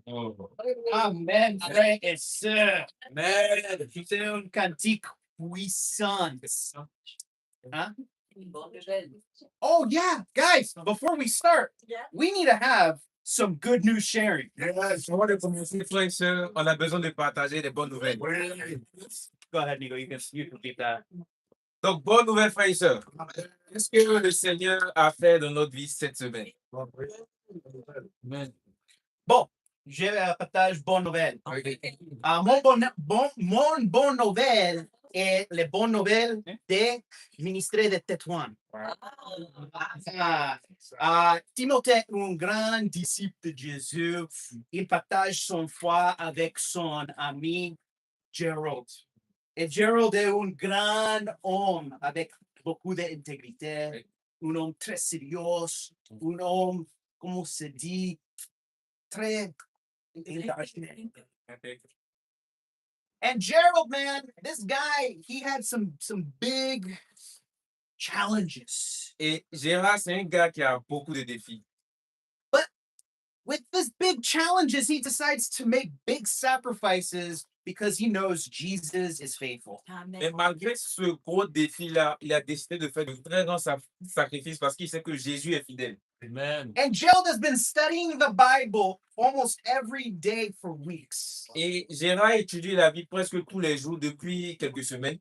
Oh. Amen, frère et sœur. Amen. C'est un cantique puissant. Huh? Oh, yeah, guys, before we start, we need to have some good news sharing. Yes, avant de commencer, frères et sœurs, on a besoin de partager des bonnes nouvelles. Go ahead, Nico. You can keep that. Donc, bonne nouvelle, frères et sœurs. Qu'est-ce que le Seigneur a fait dans notre vie cette semaine? Amen. Bon, je partage bonne nouvelle. Okay. Mon bonne nouvelle est les bonnes nouvelles des ministres de Tétouan. Timothée est un grand disciple de Jésus. Il partage son foi avec son ami Gerald. Et Gerald est un grand homme avec beaucoup d'intégrité, un homme très sérieux, un homme, comment se dit, très intelligent. And Gerald, man, this guy, he had some big challenges. Et Gérard, c'est un gars qui a beaucoup de défis. With this big challenges, he decides to make big sacrifices because he knows Jesus is faithful. Mais malgré ce gros défi-là, il a décidé de faire de très grands sacrifices parce qu'il sait que Jésus est fidèle. Amen. And Gerald has been studying the Bible almost every day for weeks. Et Gérard étudie la Bible presque tous les jours depuis quelques semaines.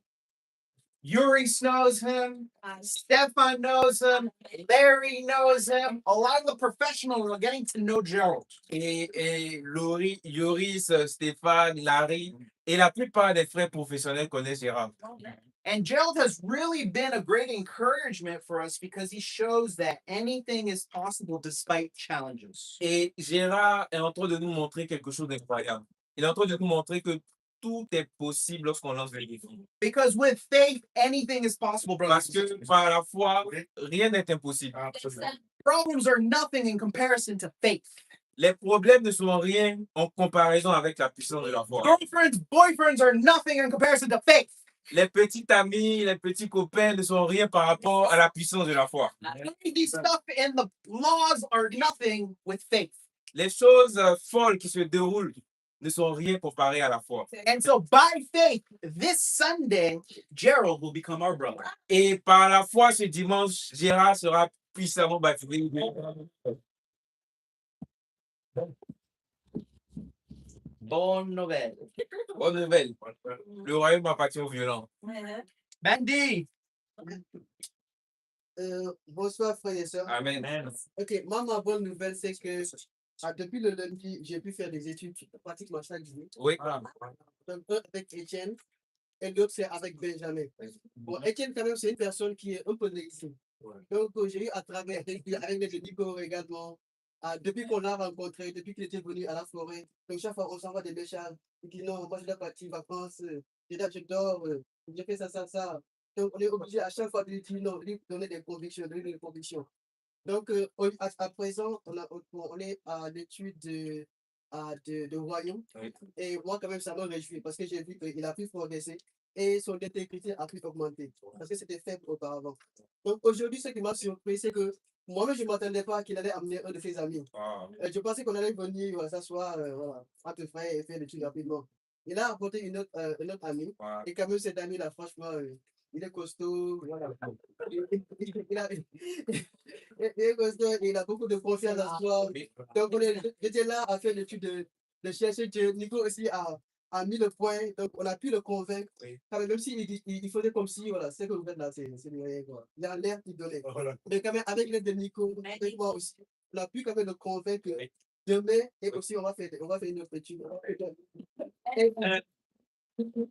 Yuri knows him. Stefan knows him. Larry knows him. A lot of the professionals are getting to know Gerald. Et Yoris, Stéphane, Larry et la plupart des frères professionnels connaissent Gérard. And Gerald has really been a great encouragement for us because he shows that anything is possible despite challenges. Et Gérard est en train de nous montrer quelque chose d'incroyable. Il est en train de nous montrer que tout est possible lorsqu'on lance le défi. Because with faith, anything is possible, brothers. Parce que par la foi, rien n'est impossible. Problems are nothing in comparison to faith. Les problèmes ne sont rien en comparaison avec la puissance de la foi. Girlfriends, boyfriends are nothing in comparison to faith. Les petits amis, les petits copains ne sont rien par rapport à la puissance de la foi. These stuff and the laws are nothing with faith. Les choses folles qui se déroulent ne sont rien comparées à la foi. And so by faith, this Sunday, Gerald will become our brother. Et par la foi, ce dimanche, Gérard sera puissamment baptisé. Bonne nouvelle. Bonne nouvelle. Le royaume appartient aux violents. Mandy. Bonsoir frères et sœurs. Amen. Ok, moi ma bonne nouvelle c'est que depuis le lundi, j'ai pu faire des études pratiquement chaque jour. Oui. Donc un avec Étienne et l'autre c'est avec Benjamin. Bon, Étienne quand même c'est une personne qui est un peu négative. Donc j'ai eu à travailler avec les Nico également. Depuis qu'on l'a rencontré, depuis qu'il était venu à la forêt, donc chaque fois on s'envoie des messages. Il dit non, moi je dois partir en vacances, je dors, je fais ça. Donc on est obligé à chaque fois de lui dire non, de lui donner des convictions, de lui donner des convictions. Donc à présent, on est à l'étude de royaume. Oui. Et moi quand même ça me réjouit parce que j'ai vu qu'il a pu progresser et son intégrité a pu augmenter parce que c'était faible auparavant. Donc aujourd'hui, ce qui m'a surpris, c'est que moi-même, je ne m'attendais pas qu'il allait amener un de ses amis. Je pensais qu'on allait venir s'asseoir entre frères et faire l'étude rapidement. Il a apporté un autre ami. Et quand même, cet ami-là, franchement, il est costaud. Voilà. Il est costaud et il a beaucoup de confiance en soi. Donc, j'étais là à faire l'étude de chercher Dieu. Nico aussi a mis le point. Donc, on a pu le convaincre. Quand même s'il il faisait comme si, voilà, c'est que vous faites là, c'est rien, quoi. Il a l'air qu'il donnait. Mais quand même, avec l'aide de Nico, avec moi aussi, on a pu quand même le convaincre demain et aussi on va faire une autre étude. Et,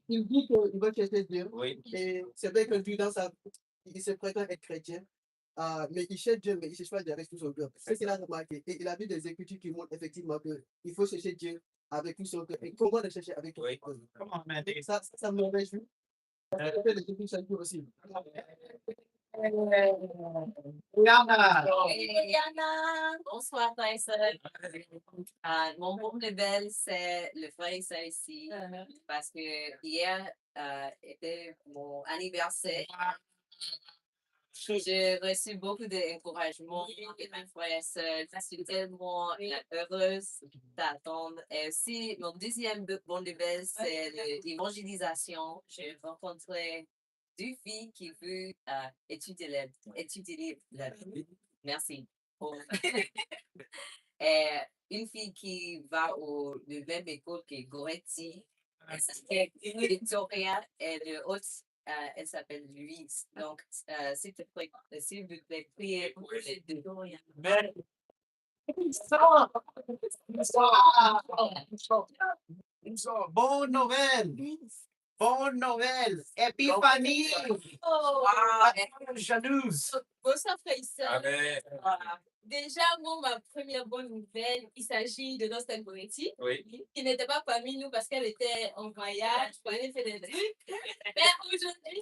il dit qu'il va chercher Dieu. Oui. Et c'est vrai que lui, il se prétend être chrétien. Mais il cherche Dieu, mais il ne cherche pas Dieu avec tout son cœur. C'est ce qu'il a remarqué. Et il a vu des écritures qui montrent effectivement qu'il faut chercher Dieu avec tout son cœur. Et comment le chercher avec tout son cœur? Come on, Mandy. Ça me réjouit. Ça fait des études chaque jour aussi. Rihanna. Eliana, bonsoir frère et sœurs. Mon bonne nouvelle, c'est le frère et sœur ici, parce que hier était mon anniversaire. J'ai reçu beaucoup d'encouragement de mes frères et sœurs. Je suis tellement heureuse d'attendre. Et aussi, mon deuxième bonne nouvelle, c'est l'évangélisation. J'ai rencontré deux filles qui veulent étudier la Bible. Merci. Et une fille qui va au la même école que Goretti. Elle s'appelle Victoria et l'autre, elle s'appelle Louise. Donc, s'il vous plaît, priez pour les deux. Bonne nouvelle! Bonne nouvelle! Épiphanie! Oh, Jalouse! Bonsoir, frères et sœurs. Amen. Voilà. Déjà, moi, ma première bonne nouvelle, il s'agit de notre Goretti, Oui. qui n'était pas parmi nous parce qu'elle était en voyage, pour aller faire des trucs. Mais aujourd'hui,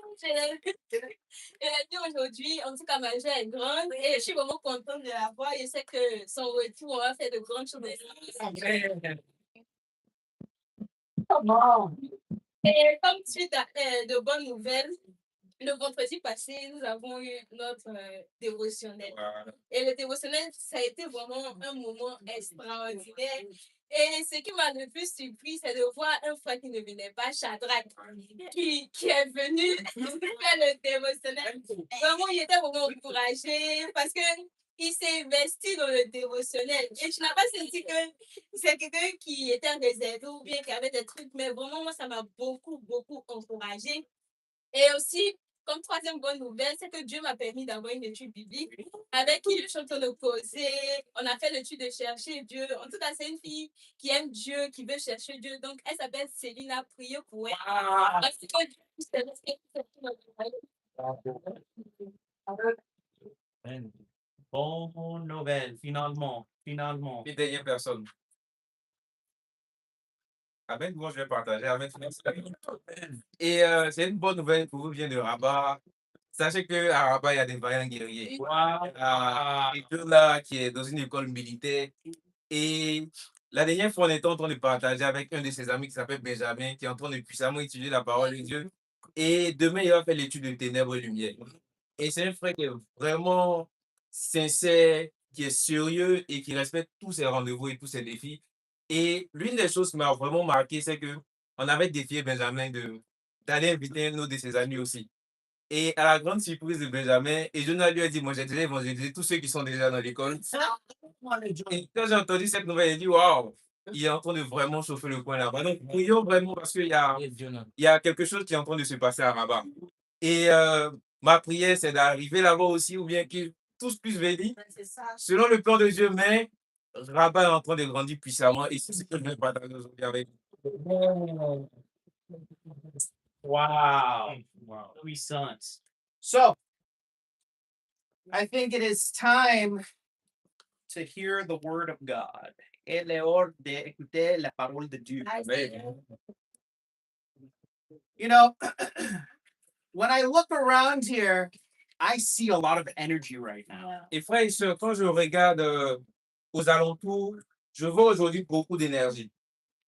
elle a dit aujourd'hui, en tout cas, ma joie est grande et je suis vraiment contente de la voir. Je sais que son retour, on va faire de grandes choses. Et comme suite à de bonnes nouvelles, le vendredi passé, nous avons eu notre dévotionnel. Voilà. Et le dévotionnel, ça a été vraiment un moment extraordinaire. Et ce qui m'a le plus surpris, c'est de voir un frère qui ne venait pas, Shadrach, qui est venu faire le dévotionnel. Vraiment, il était vraiment encouragé parce que il s'est investi dans le dévotionnel. Et je n'ai pas senti que c'est quelqu'un qui était réservé ou bien qui avait des trucs, mais vraiment, moi, ça m'a beaucoup, beaucoup encouragé. Et aussi, comme troisième bonne nouvelle, c'est que Dieu m'a permis d'avoir une étude biblique avec qui je suis en train de causer. On a fait l'étude de chercher Dieu. En tout cas, c'est une fille qui aime Dieu, qui veut chercher Dieu. Donc, elle s'appelle Céline. Priez pour elle. Parce que Dieu, c'est Bonne nouvelle, finalement. Finalement. Et dernière personne. Amen, moi je vais partager. Amen. Et c'est une bonne nouvelle pour vous, vient de Rabat. Sachez qu'à Rabat, il y a des vaillants guerriers. Quelqu'un là qui est dans une école militaire. Et la dernière fois, on était en train de partager avec un de ses amis qui s'appelle Benjamin, qui est en train de puissamment étudier la parole de Dieu. Et demain, il va faire l'étude de ténèbres et lumière. Et c'est un frère qui est vraiment sincère, qui est sérieux et qui respecte tous ses rendez-vous et tous ses défis. Et l'une des choses qui m'a vraiment marqué, c'est que on avait défié Benjamin d'aller inviter un autre de ses amis aussi. Et à la grande surprise de Benjamin, et Jonah lui a dit, moi j'ai déjà évangélisé tous ceux qui sont déjà dans l'école. Et quand j'ai entendu cette nouvelle, j'ai dit, waouh, il est en train de vraiment chauffer le coin là-bas. Donc, prions vraiment parce qu'il y a quelque chose qui est en train de se passer à Rabat. Et ma prière, c'est d'arriver là-bas aussi, ou bien que tous puissent venir selon le plan de Dieu, mais Rabat est en train de grandir puissamment et c'est ce que je vais partager aujourd'hui avec vous. Wow. Puissance. So, I think it is time to hear the word of God. Et l'heure d'écouter la parole de Dieu. Amen. You know, when I look around here, I see a lot of energy right now. Et frères et sœurs, quand je regarde aux alentours, je vois aujourd'hui beaucoup d'énergie.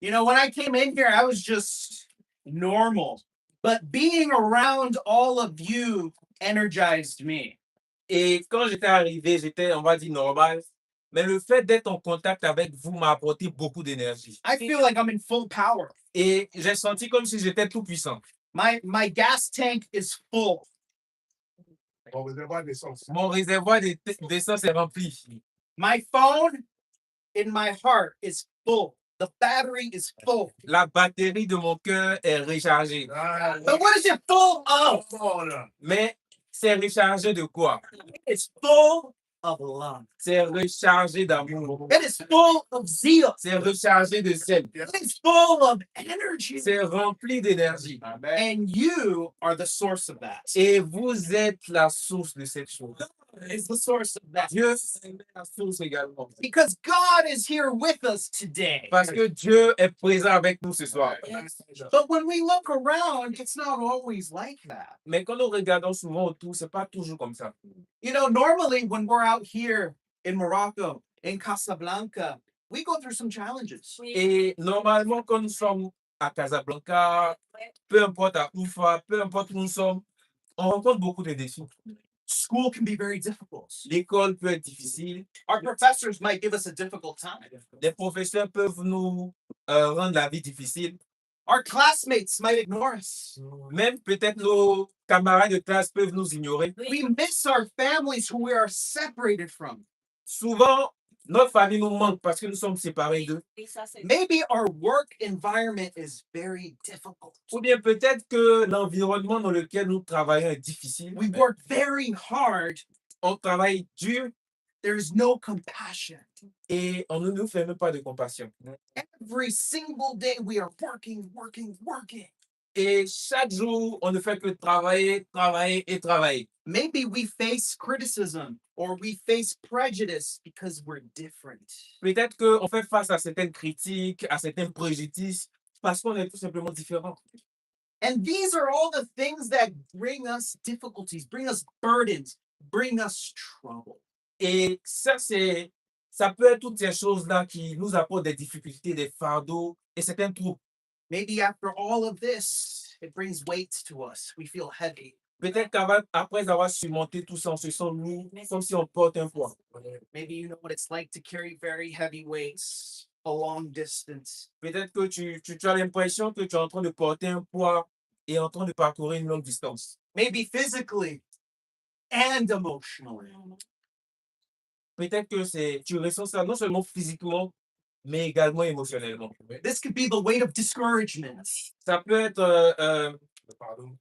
You know, when I came in here, I was just normal. But being around all of you energized me. Et quand j'étais arrivé, j'étais, on va dire, normal. Mais le fait d'être en contact avec vous m'a apporté beaucoup d'énergie. I feel like I'm in full power. Et j'ai senti comme si j'étais tout puissant. My gas tank is full. Mon réservoir d'essence est rempli. My phone in my heart is full. The battery is full. La batterie de mon cœur est rechargée. But what is it full of? Mais c'est rechargé de quoi? It's full of love. C'est rechargé d'amour. It is full of zeal. C'est rechargé de sel. It is full of energy. C'est rempli d'énergie. And you are the source of that. Et vous êtes la source de cette chose. Is the source of that. Dieu est la source également. Because God is here with us today. Parce que Dieu est présent avec nous ce soir. But when we look around, it's not always like that. Mais quand nous regardons souvent autour, c'est pas toujours comme ça. You know, normally when we're out here in Morocco, in Casablanca, we go through some challenges. Et normalement, quand nous sommes à Casablanca, peu importe à Oufa, peu importe où nous sommes, on rencontre beaucoup de défis. School can be very difficult. L'école peut être difficile. Our professors might give us a difficult time. Les professeurs peuvent nous rendre la vie difficile. Our classmates might ignore us. Même peut-être nos camarades de classe peuvent nous ignorer. We miss our families who we are separated from. Souvent, notre famille nous manque parce que nous sommes séparés d'eux. Et ça, c'est Maybe our work environment is very difficult. Ou bien peut-être que l'environnement dans lequel nous travaillons est difficile. We work very hard. On travaille dur There's no compassion. et on ne nous fait même pas de compassion. Every single day we are working. Et chaque jour, on ne fait que travailler, travailler et travailler. Maybe we face criticism or we face prejudice because we're different. Peut-être qu'on fait face à certaines critiques, à certains préjudices, parce qu'on est tout simplement différents. And these are all the things that bring us difficulties, bring us burdens, bring us trouble. Et ça peut être toutes ces choses-là qui nous apportent des difficultés, des fardeaux et certains troubles. Maybe after all of this, it brings weights to us. We feel heavy. Peut-être qu'après avoir surmonté tout ça, on se sent lourd, comme si on porte un poids. Maybe you know what it's like to carry very heavy weights a long distance. Peut-être que tu as l'impression que tu es en train de porter un poids et en train de parcourir une longue distance. Maybe physically and emotionally. Peut-être que tu ressens ça non seulement physiquement, mais également émotionnellement. This could be the weight of discouragement. Ça peut être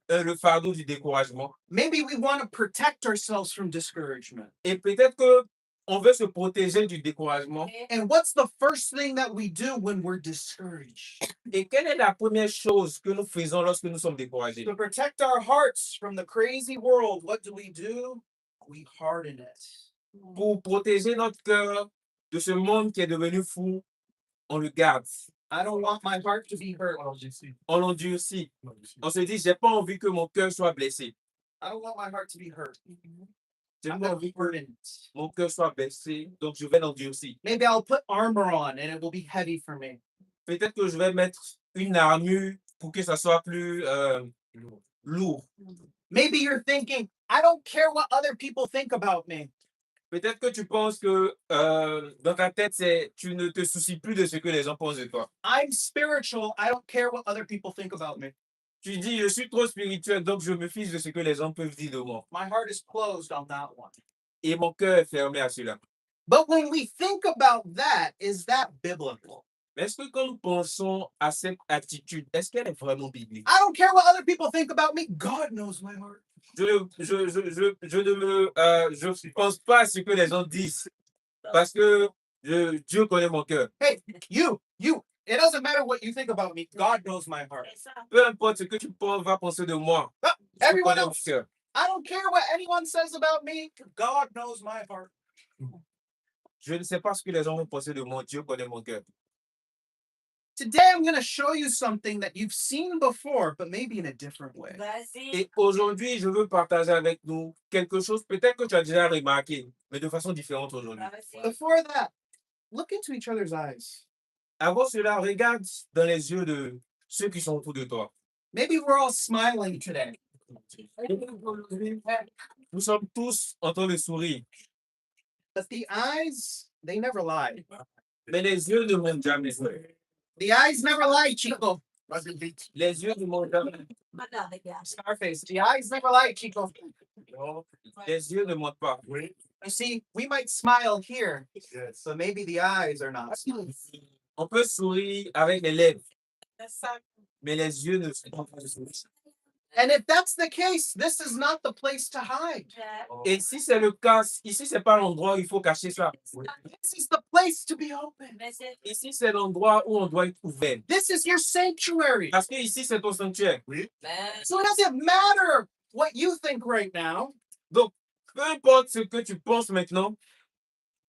le fardeau du découragement. Maybe we want to protect ourselves from discouragement. Et peut-être qu'on veut se protéger du découragement. And what's the first thing that we do when we're discouraged? Et quelle est la première chose que nous faisons lorsque nous sommes découragés? To protect our hearts from the crazy world, what do? We harden it. Pour protéger notre cœur de ce monde qui est devenu fou, on le garde. I don't want my heart to be hurt. On l'endurcit. On se dit, j'ai pas envie que mon cœur soit blessé. I don't want my heart to be hurt. J'ai I'm pas gonna envie que harden it. mon cœur soit blessé, donc je vais l'endurcir. Maybe I'll put armor on and it will be heavy for me. Peut-être que je vais mettre une armure pour que ça soit plus lourd. Maybe you're thinking, I don't care what other people think about me. Peut-être que tu penses que dans ta tête, tu ne te soucies plus de ce que les gens pensent de toi. I'm spiritual. I don't care what other people think about me. Tu dis, je suis trop spirituel, donc je me fiche de ce que les gens peuvent dire de moi. My heart is closed on that one. Et mon cœur est fermé à cela. But when we think about that, is that biblical? Mais est-ce que quand nous pensons à cette attitude, est-ce qu'elle est vraiment biblique? I don't care what other people think about me. God knows my heart. Je ne pense pas à ce que les gens disent parce que Dieu connaît mon cœur. Hey, you. It doesn't matter what you think about me. God knows my heart. c'est ça. Peu importe ce que tu vas penser de moi, Dieu Everyone connaît mon else, cœur. I don't care what anyone says about me. God knows my heart. Je ne sais pas ce que les gens vont penser de moi, Dieu connaît mon cœur. Today, I'm going to show you something that you've seen before, but maybe in a different way. Vas-y. Et aujourd'hui, je veux partager avec nous quelque chose, peut-être que tu as déjà remarqué, mais de façon différente aujourd'hui. Vas-y. Before that, look into each other's eyes. Avant cela, regarde dans les yeux de ceux qui sont autour de toi. Maybe we're all smiling today. Nous sommes tous en train de sourire, But the eyes, they never lie. mais les yeux ne mentent jamais. The eyes never lie, Chico. Les yeux ne mentent jamais. Madame, regarde. Scarface. The eyes never lie, Chico. Les yeux ne mentent pas. You see, we might smile here, but maybe the eyes are not smiling. On peut sourire avec les lèvres, C'est ça. mais les yeux ne sont pas. And if that's the case, this is not the place to hide. Et si c'est le cas, ici, c'est pas l'endroit où il faut cacher ça. This is the place to be open. Mais c'est Ici, c'est l'endroit où on doit être ouvert. This is your sanctuary. Parce que ici, c'est ton sanctuaire. mais So it doesn't matter what you think right now. Donc, peu importe ce que tu penses maintenant,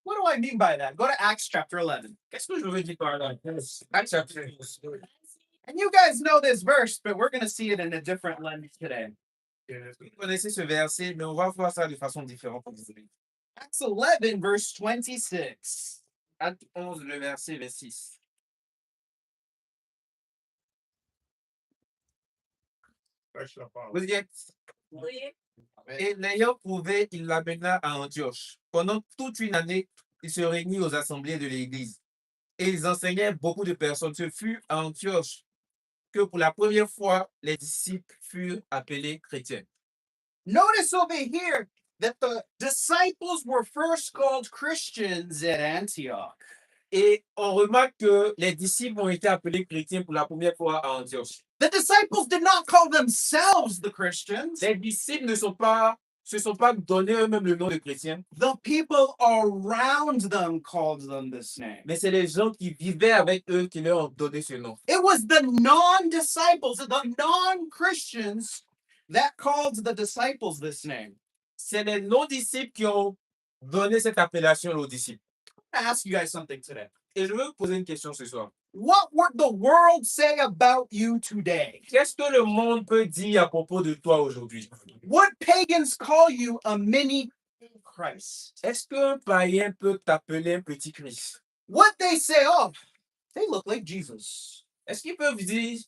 What do I mean by that? Go to Acts chapter 11. qu'est-ce que je veux dire par là? Actes chapitre 11. And you guys know this verse, but we're going to see it in a different lens today. Vous connaissez ce verset, mais on va voir ça de façon différente aujourd'hui. Acts 11, verse 26. Acte 11, le verset 26. Vous y êtes? oui. Et l'ayant prouvé, il l'amena à Antioche. Pendant toute une année, il se réunit aux assemblées de l'Église. Et ils enseignaient beaucoup de personnes. Ce fut à Antioche que pour la première fois, les disciples furent appelés chrétiens. Notice over here that the disciples were first called Christians at Antioch. Et on remarque que les disciples ont été appelés chrétiens pour la première fois à Antioche. The disciples did not call themselves the Christians. Les disciples ne se sont pas donné eux-mêmes le nom de chrétiens, The people around them called them this name. mais c'est les gens qui vivaient avec eux qui leur ont donné ce nom. It was the non-disciples, the non-Christians that called the disciples this name. C'est les non-disciples qui ont donné cette appellation aux disciples. I'm gonna ask you guys something today. Et je veux vous poser une question ce soir. What would the world say about you today? Qu'est-ce que le monde peut dire à propos de toi aujourd'hui? Would pagans call you a mini Christ? Est-ce qu'un païen peut t'appeler un petit Christ? Would they say, oh, they look like Jesus? Est-ce qu'ils peuvent dire,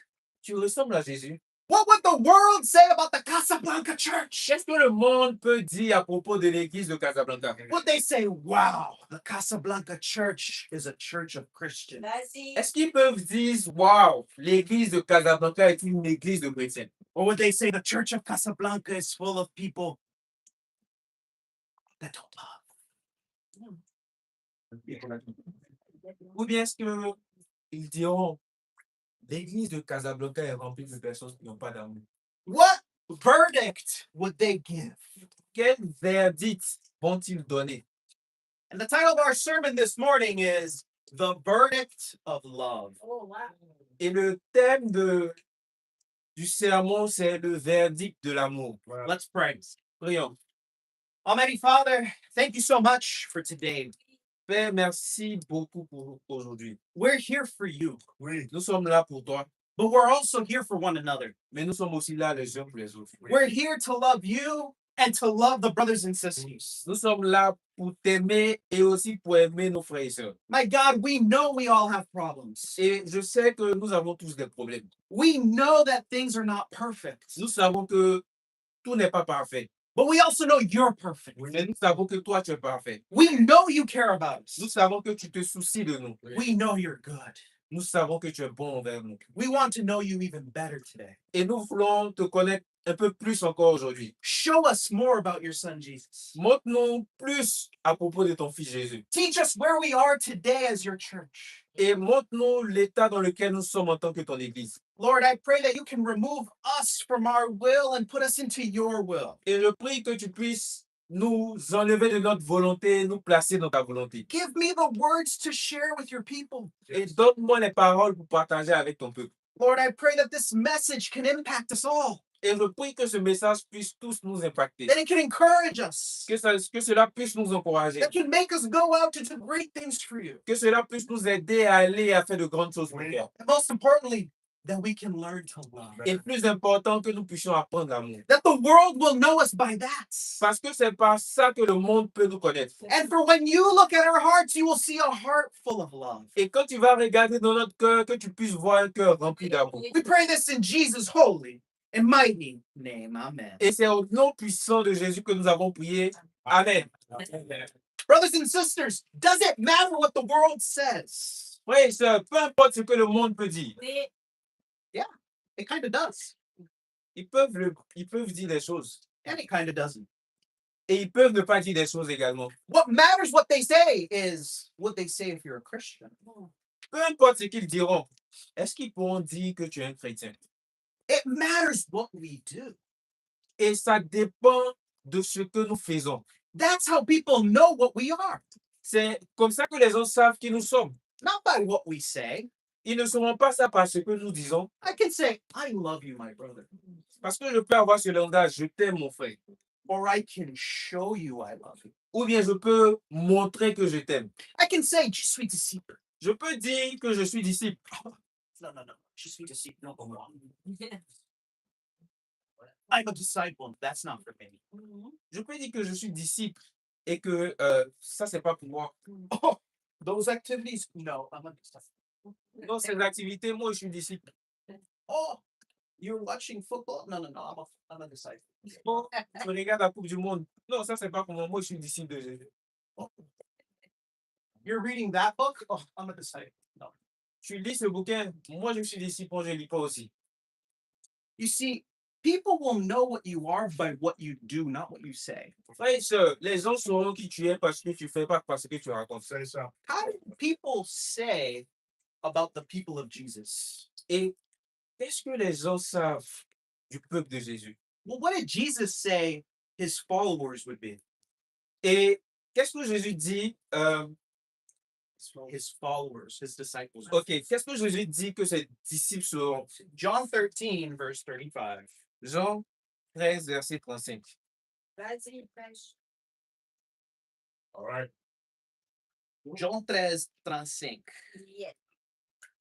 tu ressembles à Jésus? What would the world say about the Casablanca church? Qu'est-ce que le monde peut dire à propos de l'église de Casablanca? Would they say, wow, the Casablanca church is a church of Christians? Vas-y. Est-ce qu'ils peuvent dire, waouh, l'église de Casablanca est une église de chrétiens? Or would they say the church of Casablanca is full of people that don't love? Ou bien est-ce qu'ils diront, l'église de Casablanca est remplie de personnes qui n'ont pas d'amour? What verdict would they give? Quel verdict vont-ils donner? And the title of our sermon this morning is The Verdict of Love. Oh, wow. Et le thème du sermon, c'est le verdict de l'amour. Let's pray. Prions. Almighty Father, thank you so much for today. Père, merci beaucoup pour aujourd'hui. We're here for you, Nous sommes là pour toi, but we're also here for one another. mais nous sommes aussi là les uns pour les autres. We're here to love you and to love the brothers and sisters. Nous sommes là pour t'aimer et aussi pour aimer nos frères et sœurs. My God, we know we all have problems. Et je sais que nous avons tous des problèmes. We know that things are not perfect, Nous savons que tout n'est pas parfait. but we also know you're perfect. Mais nous savons que toi, tu es parfait. We know you care about Nous us. savons que tu te soucies de nous. We know you're good. Nous savons que tu es bon envers nous. We want to know you even better today. Et nous voulons te connaître un peu plus encore aujourd'hui. Show us more about your son, Jesus. Montre-nous plus à propos de ton fils Jésus. Teach us where we are today as your church. Et montre-nous l'état dans lequel nous sommes en tant que ton église. Lord, I pray that you can remove us from our will and put us into your will. Et je prie que tu puisses nous enlever de notre volonté, nous placer dans ta volonté. Give me the words to share with your people. Et donne-moi les paroles pour partager avec ton peuple. Lord, I pray that this message can impact us all, Et je prie que ce message puisse tous nous impacter. that it can encourage us, Que cela puisse nous encourager. that can make us go out to do great things for you. Que cela puisse nous aider à aller et à faire de grandes choses pour toi. And most importantly, that we can learn to love. Et plus important, que nous puissions apprendre l'amour. That the world will know us by that. Parce que c'est par ça que le monde peut nous connaître. And for when you look at our hearts, you will see a heart full of love. Et quand tu vas regarder dans notre cœur, que tu puisses voir un cœur rempli d'amour. We pray this in Jesus' holy and mighty name. Amen. Et c'est au nom puissant de Jésus que nous avons prié. Amen. Brothers and sisters, does it matter what the world says? Frères et sœurs, peu importe ce que le monde peut dire, It kind of does, ils peuvent dire des choses. and it kind of doesn't. Et ils peuvent ne pas dire des choses également. What matters what they say is what they say if you're a Christian. Peu importe ce qu'ils diront, est-ce qu'ils pourront dire que tu es un chrétien? It matters what we do. Et ça dépend de ce que nous faisons. That's how people know what we are, C'est comme ça que les gens savent qui nous sommes. not by what we say. Ils ne sauront pas ça par ce que nous disons. I can say, I love you, my brother. Parce que je peux avoir ce langage, je t'aime mon frère. Or I can show you I love you. Ou bien je peux montrer que je t'aime. I can say, je suis disciple. Je peux dire que je suis disciple. No. Je suis disciple. No. I'm a disciple. That's not for me. Je peux dire que je suis disciple et que ça, c'est pas pour moi. Oh, those activities? No, I'm a disciple. Dans ces activités, moi, je suis disciple. Oh, you're watching football? No. I'm a disciple. Bon, je regarde la Coupe du Monde. Non, ça, c'est pas pour moi. Moi, je suis disciple de Jésus. You're reading that book? Oh, I'm a disciple. No. Tu lis ce bouquin. Moi, je suis disciple, moi, je lis pas aussi. You see, people will know what you are by what you do, not what you say. Frères et sœurs, les gens sauront qui tu es parce que tu fais, pas parce que tu racontes. How do people say about the people of Jesus? Et qu'est-ce que les gens savent du peuple de Jésus? Well, what did Jesus say his followers would be? Et qu'est-ce que Jésus dit? His followers, his disciples. Ok, qu'est-ce que Jésus dit que ses disciples seront? John 13, verse 35. Jean 13, verset 35. Vas-y, prêche. John 13, 35. Yeah.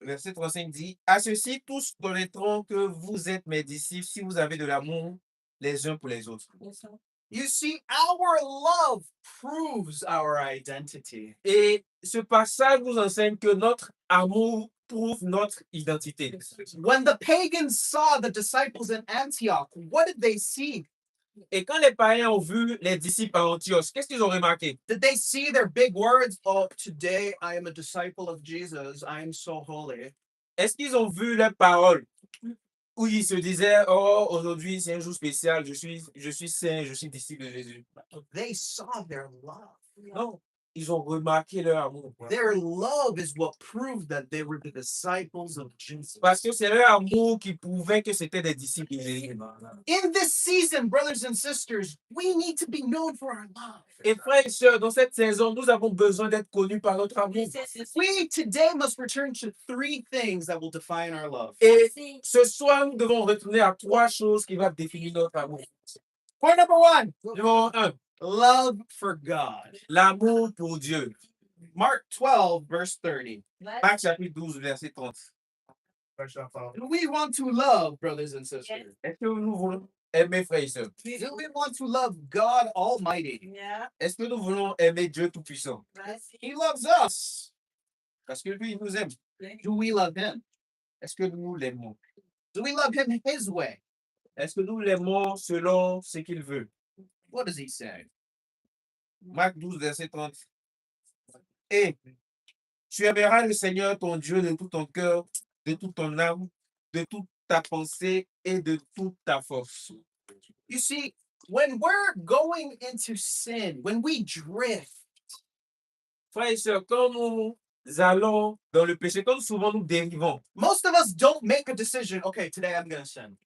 Verset 35 dit, à ceci, tous connaîtront que vous êtes mes disciples si vous avez de l'amour les uns pour les autres. You see, our love proves our identity. Et ce passage nous enseigne que notre amour prouve notre identité. When the pagans saw the disciples in Antioch, what did they see? Et quand les païens ont vu les disciples à Antioche, qu'est-ce qu'ils ont remarqué? Did they see their big words? Oh, today I am a disciple of Jesus. I am so holy. Est-ce qu'ils ont vu leurs paroles où ils se disaient, oh, aujourd'hui c'est un jour spécial, je suis saint, je suis disciple de Jésus? They saw their love. Non, ils ont remarqué leur amour. Their love is what proved that they were the disciples of Jesus. Parce que c'est leur amour qui prouvait que c'était des disciples de Jésus. In this season, brothers and sisters, we need to be known for our love. Et frères et sœurs, dans cette saison, nous avons besoin d'être connus par notre amour. We today must return to three things that will define our love. Et ce soir, nous devons retourner à trois choses qui vont définir notre amour. Point number one, Numéro 1, love for God. l'amour pour Dieu. Mark 12, verse 30. Marc chapitre 12, verset 30. Do we want to love, brothers and sisters? Est-ce que nous voulons aimer frères et sœurs? Do we want to love God Almighty? Yeah. Est-ce que nous voulons aimer Dieu Tout-Puissant? Vas-y. He loves us. Parce que lui, il nous aime. Do we love him? Est-ce que nous l'aimons? Do we love him his way? Est-ce que nous l'aimons selon ce qu'il veut? What does he say? Marc 12, verset 30. Et tu aimeras le Seigneur ton Dieu de tout ton cœur, de toute ton âme, de toute ta pensée et de toute ta force. You see, when we're going into sin, when we drift, Frères et sœurs, quand nous allons dans le péché, quand souvent nous dérivons, most of us don't make a decision, okay, today I'm going to sin.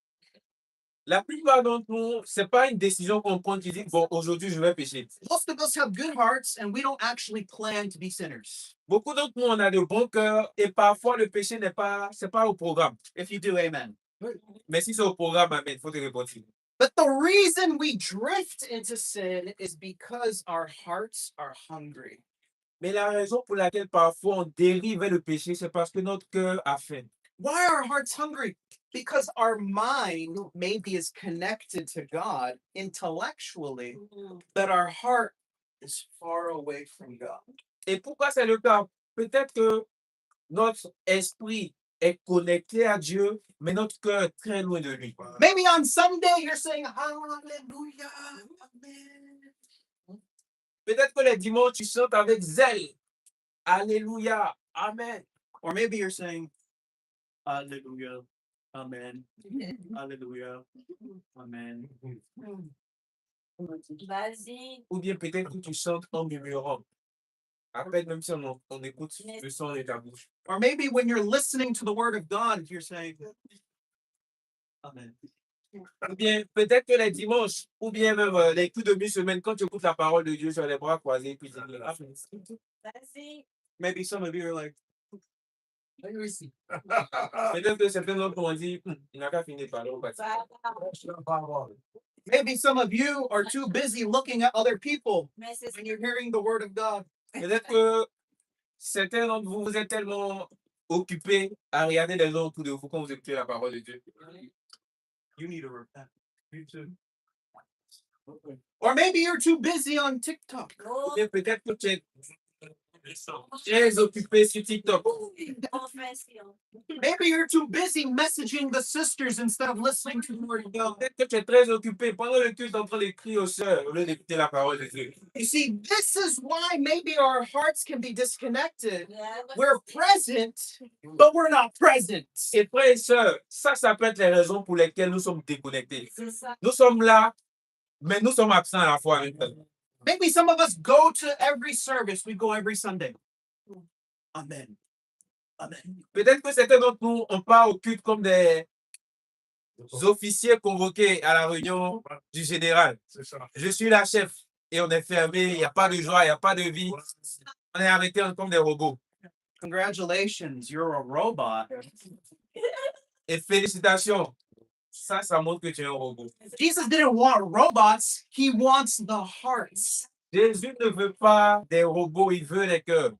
la plupart d'entre nous, ce n'est pas une décision qu'on prend qui dit, bon, aujourd'hui je vais pécher. Most of us have good hearts and we don't actually plan to be sinners. Beaucoup d'entre nous, on a de bons cœurs et parfois le péché c'est pas au programme. If you do, amen. Mais si c'est au programme, amen, il faut te répondre. But the reason we drift into sin is because our hearts are hungry. Mais la raison pour laquelle parfois on dérive vers le péché, c'est parce que notre cœur a faim. Why are our hearts hungry? Because our mind maybe is connected to God intellectually, but our heart is far away from God. Et pourquoi c'est le cas? Peut-être que notre esprit est connecté à Dieu, mais notre cœur est très loin de lui. Maybe on Sunday you're saying, Hallelujah, Amen. Peut-être que les dimanches, tu chantes avec zèle. Alléluia, amen. Or maybe you're saying, Hallelujah, Amen. Hallelujah, Amen. Vas-y. Ou bien peut-être que tu chantes en murmurant. Après, même si on écoute le son de ta bouche. Or maybe when you're listening to the word of God, you're saying, Amen. Ou bien peut-être que les dimanches, ou bien même les coups de mi-semaine, quand tu écoutes la parole de Dieu sur les bras croisés, puis tu dis amen. Vas-y. Maybe some of you are like, Peut-être que certains d'entre nous ont dit, il n'a qu'à finir par là. maybe some of you are too busy looking at other people Mais c'est when you're hearing the word of God. Peut-être que certains d'entre vous, vous êtes tellement occupés à regarder les gens autour de vous quand vous écoutez la parole de Dieu. You need to repent. You too. Or maybe you're too busy on TikTok. Ou bien peut-être que tu es Très occupé sur TikTok. Maybe you're too busy messaging the sisters instead of listening to the word of God. Peut-être que tu es très occupé pendant le culte en train d'écrire aux sœurs au lieu d'écouter la parole de Dieu. You see, this is why maybe our hearts can be disconnected. We're present, but we're not present. Et frères et sœurs, ça peut être les raisons pour lesquelles nous sommes déconnectés. C'est ça. Nous sommes là, mais nous sommes absents à la fois. Maybe some of us go to every service, we go every Sunday. Amen. Amen. Peut-être que certains d'entre nous, on part au culte comme des officiers convoqués à la réunion du général. Je suis la chef et on est fermé, il n'y a pas de joie, il n'y a pas de vie. On est arrêtés comme des robots. Congratulations, you're a robot. Et félicitations, ça montre que tu es un robot. Jesus didn't want robots, he wants the hearts. Jésus ne veut pas des robots, il veut des cœurs.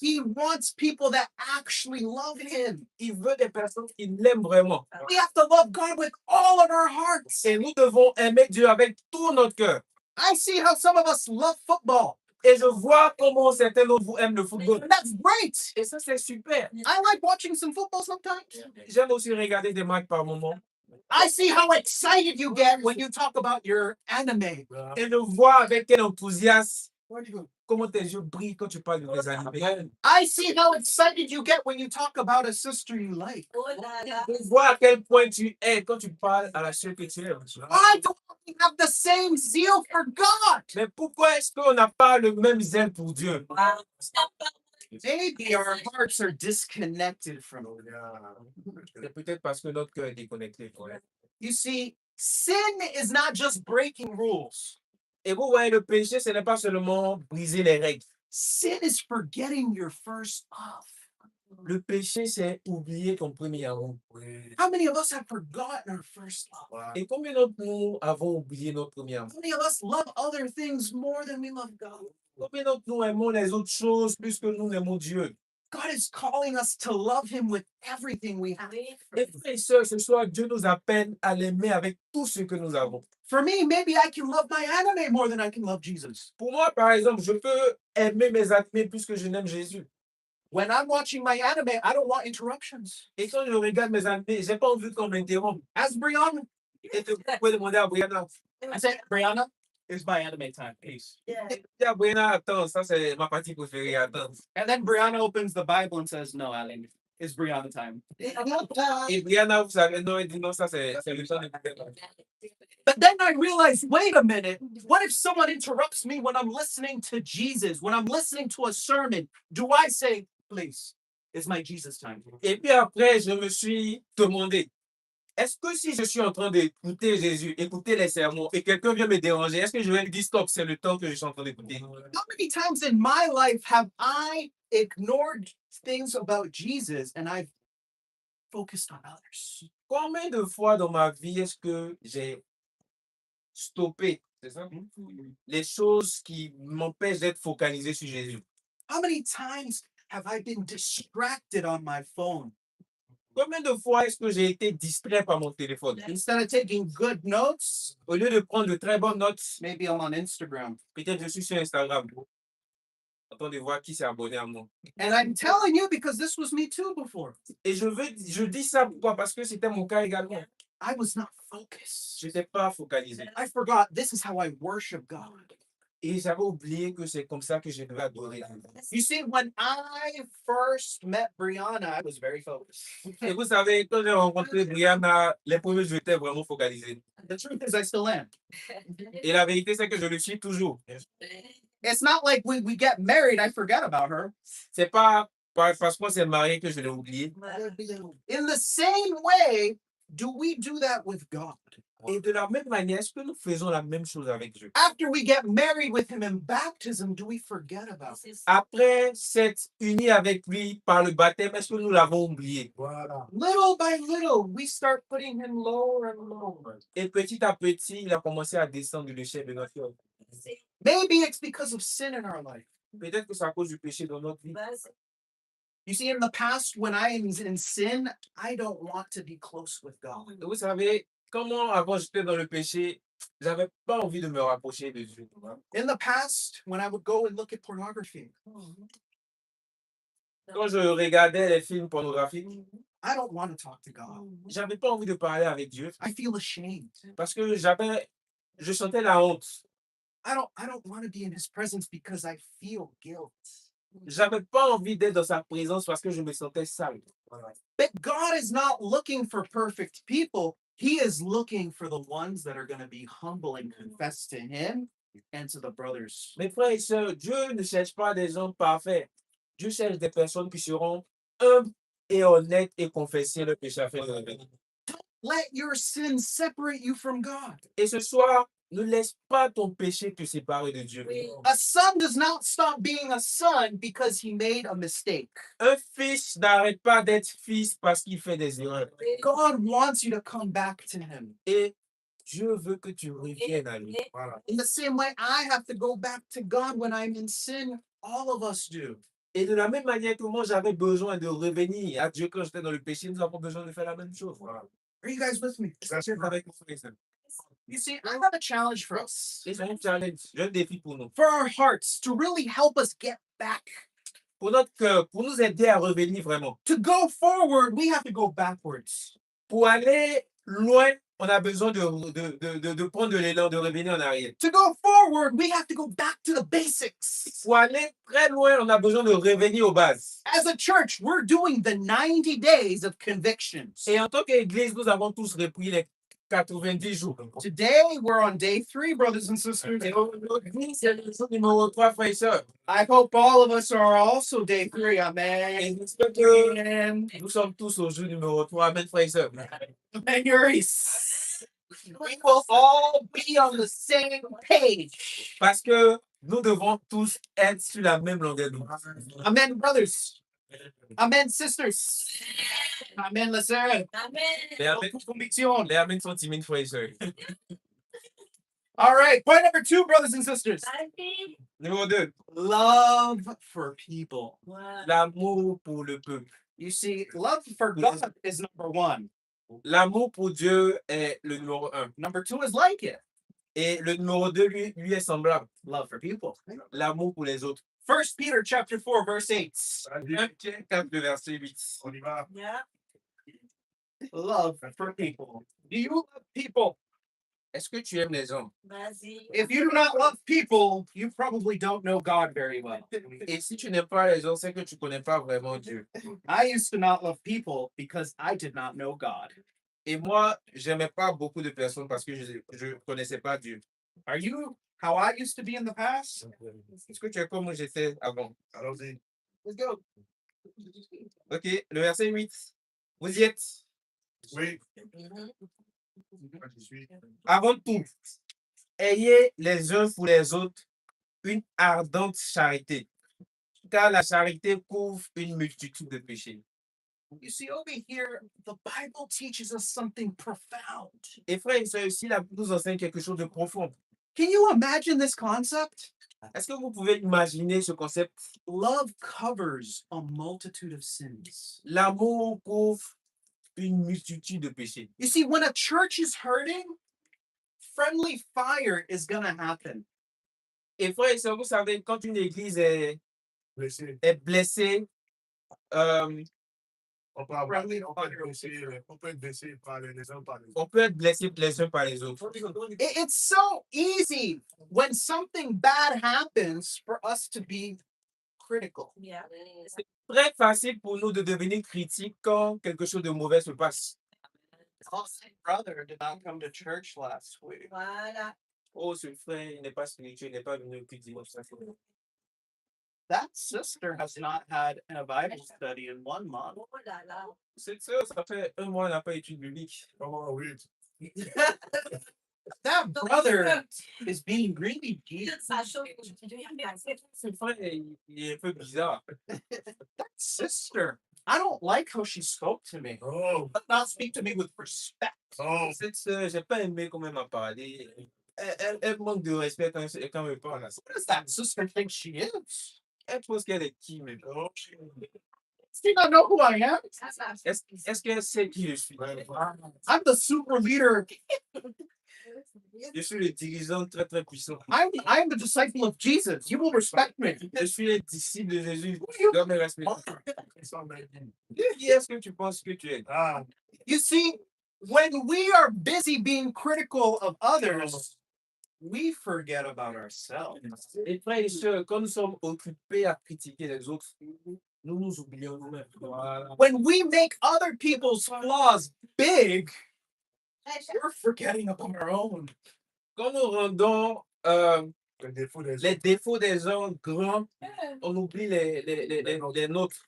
He wants people that actually love him. Il veut des personnes qui l'aiment vraiment. We have to love God with all of our hearts. Et nous devons aimer Dieu avec tout notre cœur. I see how some of us love football. Et je vois comment certains d'entre vous aiment le football. And that's great. Et ça, c'est super. I like watching some football sometimes. J'aime aussi regarder des matchs par moment. I see how excited you get when you talk about your anime. Et je vois avec quel enthousiasme comment tes yeux brillent quand tu parles de tes animés. I see how excited you get when you talk about a sister you like. Oh là là. Je vois à quel point tu es quand tu parles à la sœur que tu aimes. Why don't we have the same zeal for God? Mais pourquoi est-ce qu'on n'a pas le même zèle pour Dieu? Maybe our hearts are disconnected from C'est peut-être parce que notre cœur est déconnecté. You see, sin is not just breaking rules. Et vous voyez, le péché, ce n'est pas seulement briser les règles. Sin is forgetting your first love. Le péché, c'est oublier ton premier amour. How many of us have forgotten our first love? Et combien d'entre nous avons oublié notre premier amour? How many of us love other things more than we love God? Combien d'entre nous aimons les autres choses plus que nous aimons Dieu? God is calling us to love him with everything we have. Et frères et sœurs, ce soir, Dieu nous appelle à l'aimer avec tout ce que nous avons. For me, maybe I can love my anime more than I can love Jesus. Pour moi, par exemple, je peux aimer mes animés plus que je n'aime Jésus. When I'm watching my anime, I don't want interruptions. Et quand je regarde mes animés, j'ai pas envie qu'on m'interrompe. As Brianna, Et tu peux demander à Brianna. I said, Brianna, it's my anime time. Peace. Dis à Brianna, attends, ça c'est ma partie préférée, attends. And then Brianna opens the Bible and says, no, Alan, it's Brianna time. Et Brianna, vous savez, non, elle dit non, ça c'est le temps de Brianna. But then I realized, wait a minute, what if someone interrupts me when I'm listening to Jesus, when I'm listening to a sermon? Do I say, please, it's my Jesus time? Et puis après, je me suis demandé, est-ce que si je suis en train d'écouter Jésus, écouter les sermons, et quelqu'un vient me déranger, est-ce que je vais lui dire stop, c'est le temps que je suis en train d'écouter? How many times in my life have I ignored things about Jesus and I've focused on others? Combien de fois dans ma vie est-ce que j'ai stoppé, c'est ça? Les choses qui m'empêchent d'être focalisé sur Jésus? How many times have I been distracted on my phone? Combien de fois est-ce que j'ai été distrait par mon téléphone? Instead of taking good notes, Au lieu de prendre de très bonnes notes, maybe I'm on Instagram. peut-être je suis sur Instagram. En train de voir qui s'est abonné à moi. And I'm telling you because this was me too before. Et je dis ça pourquoi? Parce que c'était mon cas également. I was not focused. Je n'étais pas focalisé. I forgot this is how I worship God. Et j'avais oublié que c'est comme ça que je devais adorer Dieu. You see, when I first met Brianna, I was very focused. Et vous savez, quand j'ai rencontré Brianna, les premiers jours, j'étais vraiment focalisé. The truth is, I still am. Et la vérité, c'est que je le suis toujours. It's not like we get married, I forget about her. C'est pas parce qu'on s'est marié que je l'ai oublié. In the same way, do we do that with God? Et de la même manière, est-ce que nous faisons la même chose avec Dieu? After we get married with him in baptism, do we forget about him? Après s'être unis avec lui par le baptême, est-ce que nous l'avons oublié? Little by little, we start putting him lower and lower. Et petit à petit, il a commencé à descendre de l'échelle de notre cœur. Maybe it's because of sin in our life. Peut-être que c'est à cause du péché dans notre vie. You see, in the past, when I am in sin, I don't want to be close with God. Et vous savez, comment avant j'étais dans le péché, j'avais pas envie de me rapprocher de Dieu. In the past, when I would go and look at pornography, Quand je regardais les films pornographiques, I don't want to talk to God. j'avais pas envie de parler avec Dieu I feel ashamed. parce que je sentais la honte. I don't want to be in his presence because I feel guilt. J'avais pas envie d'être dans sa présence parce que je me sentais sale. But God is not looking for perfect people. He is looking for the ones that are going to be humble and confess to him and to the brothers. Mes frères et sœurs, Dieu ne cherche pas des hommes parfaits. Dieu cherche des personnes qui seront humbles et honnêtes et confesser le péché afin de revenir. Let your sins separate you from God. Et ce soir, ne laisse pas ton péché te séparer de Dieu. Oui. A son does not stop being a son because he made a mistake. Un fils n'arrête pas d'être fils parce qu'il fait des erreurs. God wants you to come back to him. Et Dieu veut que tu reviennes à lui. In the same way, I have to go back to God when I'm in sin. All of us do. Et de la même manière que moi, j'avais besoin de revenir à Dieu quand j'étais dans le péché, nous avons besoin de faire la même chose. Are you guys with me? Avec mon frère et sœur. You see, I have a challenge for us. Et c'est un challenge, j'ai un défi pour nous. For our hearts to really help us get back. Pour notre cœur, pour nous aider à revenir vraiment. To go forward, we have to go backwards. Pour aller loin, on a besoin de prendre de l'élan, de revenir en arrière. To go forward, we have to go back to the basics. Pour aller très loin, on a besoin de revenir aux bases. As a church, we're doing the 90 days of convictions. Et en tant qu'Église, nous avons tous repris les 90 jours. Today, we're on day 3, brothers and sisters. Et aujourd'hui, c'est le jour numéro 3, frères et sœurs. I hope all of us are also day 3. Amen. Et j'espère que Amen. nous sommes tous au jour numéro 3. Amen, frères et sœurs. Amen, Maurice. We will all be on the same page. Parce que nous devons tous être sur la même longueur d'onde. Amen, brothers. Amen, sisters. Amen, les sœurs. Amen. Les amens, Conviction. les amens sont timides, frères et sœurs. All right, point number 2, brothers and sisters. Amen. Numéro 2, Love for people. Voilà. l'amour pour le peuple. You see, love for God is number 1. L'amour pour Dieu est le numéro 1. Number 2 is like it. Et le numéro 2, lui est semblable. Love for people. L'amour pour les autres. 1 Peter chapter 4, verse 8. 1 Pierre 4, le verset 8. On y va. Yeah. Love for people. Do you love people? Est-ce que tu aimes les hommes? Vas-y. If you do not love people, you probably don't know God very well. Et si tu n'aimes pas les hommes, c'est que tu ne connais pas vraiment Dieu. I used to not love people because I did not know God. Et moi, j'aimais pas beaucoup de personnes parce que je ne connaissais pas Dieu. Are you how I used to be in the past? Est-ce que tu es comme j'étais avant? Allons-y. Let's go. Ok, le verset 8. Vous y êtes. Oui. Mhm. Je suis. Avant tout, ayez les uns pour les autres une ardente charité, car la charité couvre une multitude de péchés. You see, over here, the Bible teaches us something profound. Et frère et sœurs, ici, la Bible nous enseigne quelque chose de profond. Can you imagine this concept? Est-ce que vous pouvez imaginer ce concept? Love covers a multitude of sins. L'amour couvre une multitude de péchés. You see, when a church is hurting, friendly fire is going to happen. Et frère et sœurs, vous savez, quand une église Blessé. est blessée, On peut avoir. On peut être blessé par les uns par les autres. on peut être blessé les uns par les autres. It's so easy when something bad happens for us to be critical. Yeah. Très facile pour nous de devenir critiques quand quelque chose de mauvais se passe. Oh, my brother did not come to church last week. Voilà. Oh, ce frère, il n'est pas spirituel, il n'est pas venu depuis dimanche. That sister has not had a Bible study in 1 month. Oh là là. Cette sœur, ça fait 1 mois, elle n'a pas étudié biblique. Oh, oui. That brother is being really deep. Ça chauffe aujourd'hui. Ce frère, il est un peu bizarre. That sister, I don't like how she spoke to me. Oh, But not speak to me with respect. oh. Cette sœur, j'ai pas aimé comment elle m'a parlé. Elle manque de respect quand elle me parle. What does that sister think she is? Elle pense qu'elle est qui, mais Oh. Do you not know who I am? Est-ce qu'elle sait qui je suis? I'm the super leader. Je suis le dirigeant très très puissant. I'm the disciple of Jesus. You will respect me. Je suis le disciple de Jésus. you- Tu dois me respecter. Qui est-ce que tu penses que tu es? You see, when we are busy being critical of others, we forget about ourselves. Et frères et sœurs, quand nous sommes occupés à critiquer les autres, nous nous oublions nous-mêmes. Voilà. When we make other people's flaws big, we're forgetting about our own. Quand nous rendons les défauts des gens grands, on oublie les nôtres.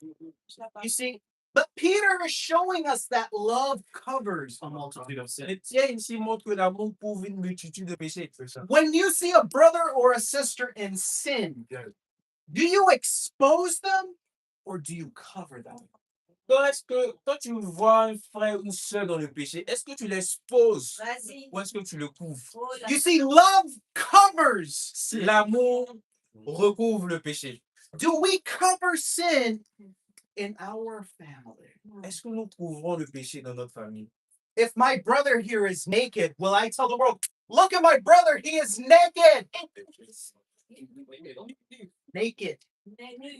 You see, but Peter is showing us that love covers a multitude of sins. Et Pierre ici montre que l'amour couvre une multitude de péchés. When you see a brother or a sister in sin, do you expose them or do you cover them? Quand tu vois un frère ou une sœur dans le péché, est-ce que tu l'exposes Vas-y. ou est-ce que tu le couvres? Oh là. You see, love covers sin. L'amour recouvre le péché. Do we cover sin in our family? Est-ce que nous couvrons le péché dans notre famille? If my brother here is naked, will I tell the world, look at my brother, he is naked? Naked.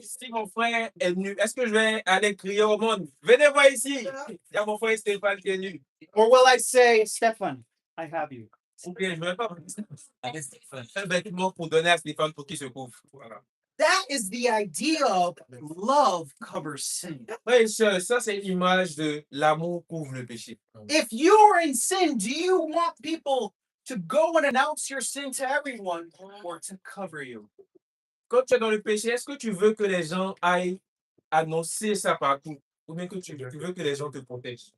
Si mon frère est nu, est-ce que je vais aller crier au monde, venez voir ici, il y a mon frère Stéphane qui est nu? Or will I say, Stefan, I have you? Ou bien je ne vais pas aller Stéphane. Un vêtement pour donner à Stéphane pour qu'il se couvre. Voilà. That is the idea of love covers sin. Frères et sœurs, ça c'est l'image de l'amour couvre le péché. If you're in sin, do you want people to go and announce your sin to everyone or to cover you? Quand tu es dans le péché, est-ce que tu veux que les gens aillent annoncer ça partout? Ou bien que tu veux que les gens te protègent?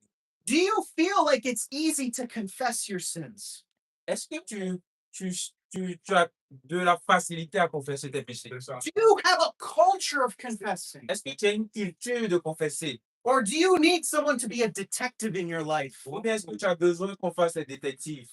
Do you feel like it's easy to confess your sins? Est-ce que tu as de la facilité à confesser tes péchés? Do you have a culture of confessing? Est-ce que tu as une culture de confesser? Or do you need someone to be a detective in your life? Ou bien est-ce que tu as besoin qu'on fasse des détectives?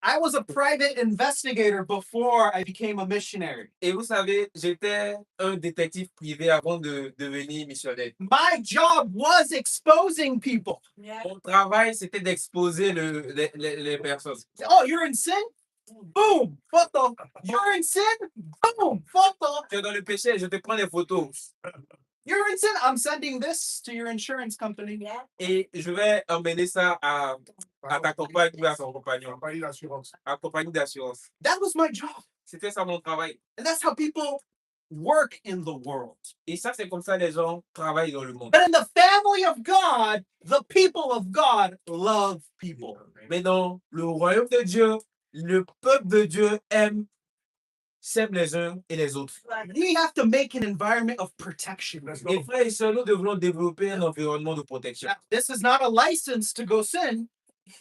I was a private investigator before I became a missionary. Et vous savez, j'étais un détective privé avant de devenir missionnaire. My job was exposing people. Mon travail, c'était d'exposer les personnes. Oh, you're in sin? Boom, photo. You're in sin? Boom, photo. Tu es dans le péché, je te prends des photos. You're in sin? I'm sending this to your insurance company. Et je vais emmener ça à ta compagne ou à son compagnon, à la compagnie d'assurance. That was my job. C'était ça mon travail. And that's how people work in the world. Et ça, c'est comme ça les gens travaillent dans le monde. But in the family of God, the people of God love people. Mais dans le royaume de Dieu, le peuple de Dieu s'aime les uns et les autres. We have to make an environment of protection. Et frères et sœurs, nous devons développer un environnement de protection. Now, this is not a license to go sin.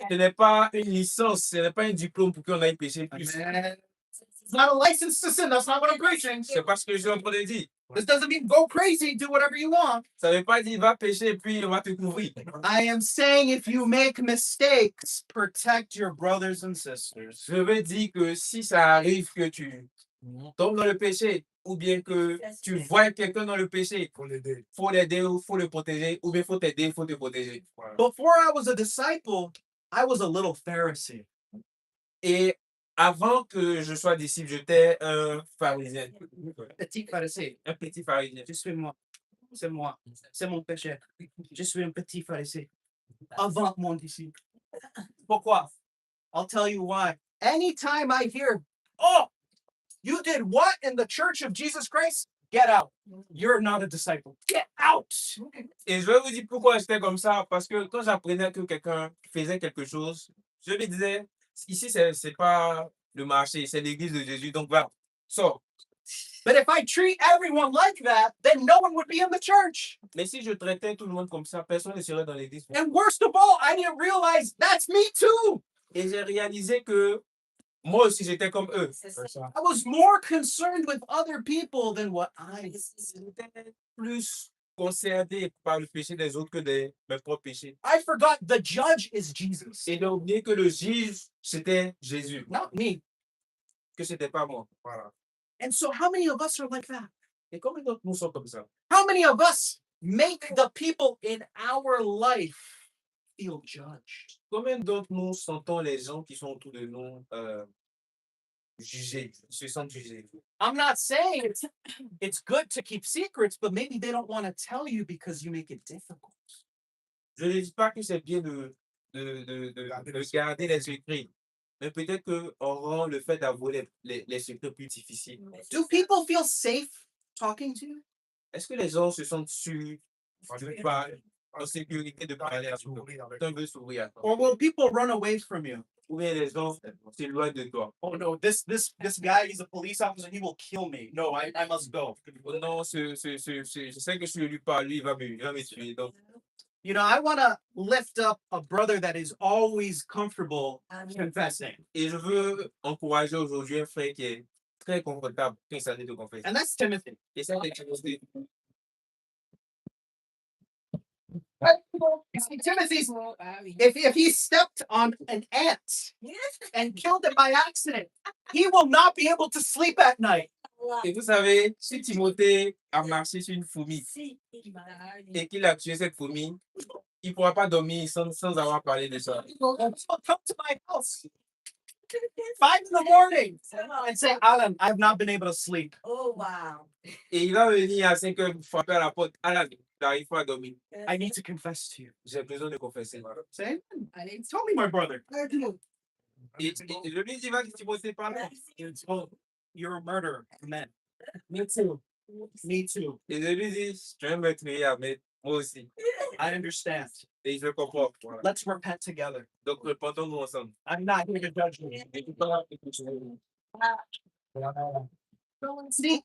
Ce n'est pas une licence, ce n'est pas un diplôme pour qu'on aille pécher plus. It's not a license to sin. That's not what I'm preaching. C'est pas ce que je suis en train de dire. This doesn't mean go crazy, do whatever you want. Ça ne veut pas dire va pécher puis on va te couvrir. I am saying if you make mistakes, protect your brothers and sisters. Je veux dire que si ça arrive que tu tombes dans le péché ou bien que tu vois quelqu'un dans le péché, faut l'aider ou faut le protéger ou bien faut t'aider, faut te protéger. Before I was a disciple, I was a little Pharisee. Et avant que je sois disciple, j'étais un pharisien. Petit Pharisee. Un petit pharisien. Je suis moi. C'est moi. C'est mon péché. Je suis un petit Pharisee. Avant mon disciple. Pourquoi? I'll tell you why. Anytime I hear, oh, you did what in the Church of Jesus Christ? Get out. You're not a disciple. Get out. Et je vais vous dire pourquoi j'étais comme ça. Parce que quand j'apprenais que quelqu'un faisait quelque chose, je me disais, ici, c'est pas le marché, c'est l'église de Jésus. Donc, va, sors. But if I treat everyone like that, then no one would be in the church. Mais si je traitais tout le monde comme ça, personne ne serait dans l'église. And worst of all, I didn't realize that's me too. Et j'ai réalisé que moi aussi, j'étais comme eux. C'est ça. I was more concerned with other people than what I J'étais plus concerné par le péché des autres que mes propres péchés. I forgot the judge is Jesus, Et j'ai oublié que le juge, c'était Jésus, not me. que c'était pas moi. Voilà. And so how many of us are like that? Et combien d'autres nous sommes comme ça? How many of us make the people in our life feel judged? Combien d'entre nous sentons les gens qui sont autour de nous jugés, se sentent jugés? I'm not saying it's good to keep secrets, but maybe they don't want to tell you because you make it difficult. Je ne dis pas que c'est bien de garder les secrets, mais peut-être qu'on rend le fait d'avouer les secrets plus difficiles. Do people feel safe talking to you? Est-ce que les gens se sentent sûrs de parler, en sécurité de parler à toi? Quelqu'un veut s'ouvrir à toi. Or will people run away from you? Ou bien les gens s'éloignent de toi. Oh no, this guy, he's a police officer, he will kill me. No, I must go. Oh non, je sais que je suis élu par lui, il va me tuer. Donc, You know, I want to lift up a brother that is always comfortable confessing. et je veux encourager aujourd'hui un frère qui est très confortable quand il s'agit de confesser. And that's Timothy. Et ça, c'est quelque chose de- You see, Timothy's, if he stepped on an ant and killed it by accident, he will not be able to sleep at night. Et vous savez, si Timothée a marché sur une fourmi et qu'il a tué cette fourmi, il ne pourra pas dormir sans avoir parlé de ça. He will come to my house 5 in the morning and say, Alan, I've not been able to sleep. Oh, wow. Et il va venir à 5 heures frapper à la porte. Alan, j'arrive pas à dormir. I need to confess to you. J'ai besoin de confesser. Say, tell me, my brother. Et je lui dis, va-t-il Timothée parle. Oh, you're a murderer of men. Me too. Me too. Et je lui dis, je vais me tuer, mais moi aussi. I understand. Et je comprends. Voilà. Let's repent together. Donc, repentons-nous ensemble. I'm not here to judge you. See,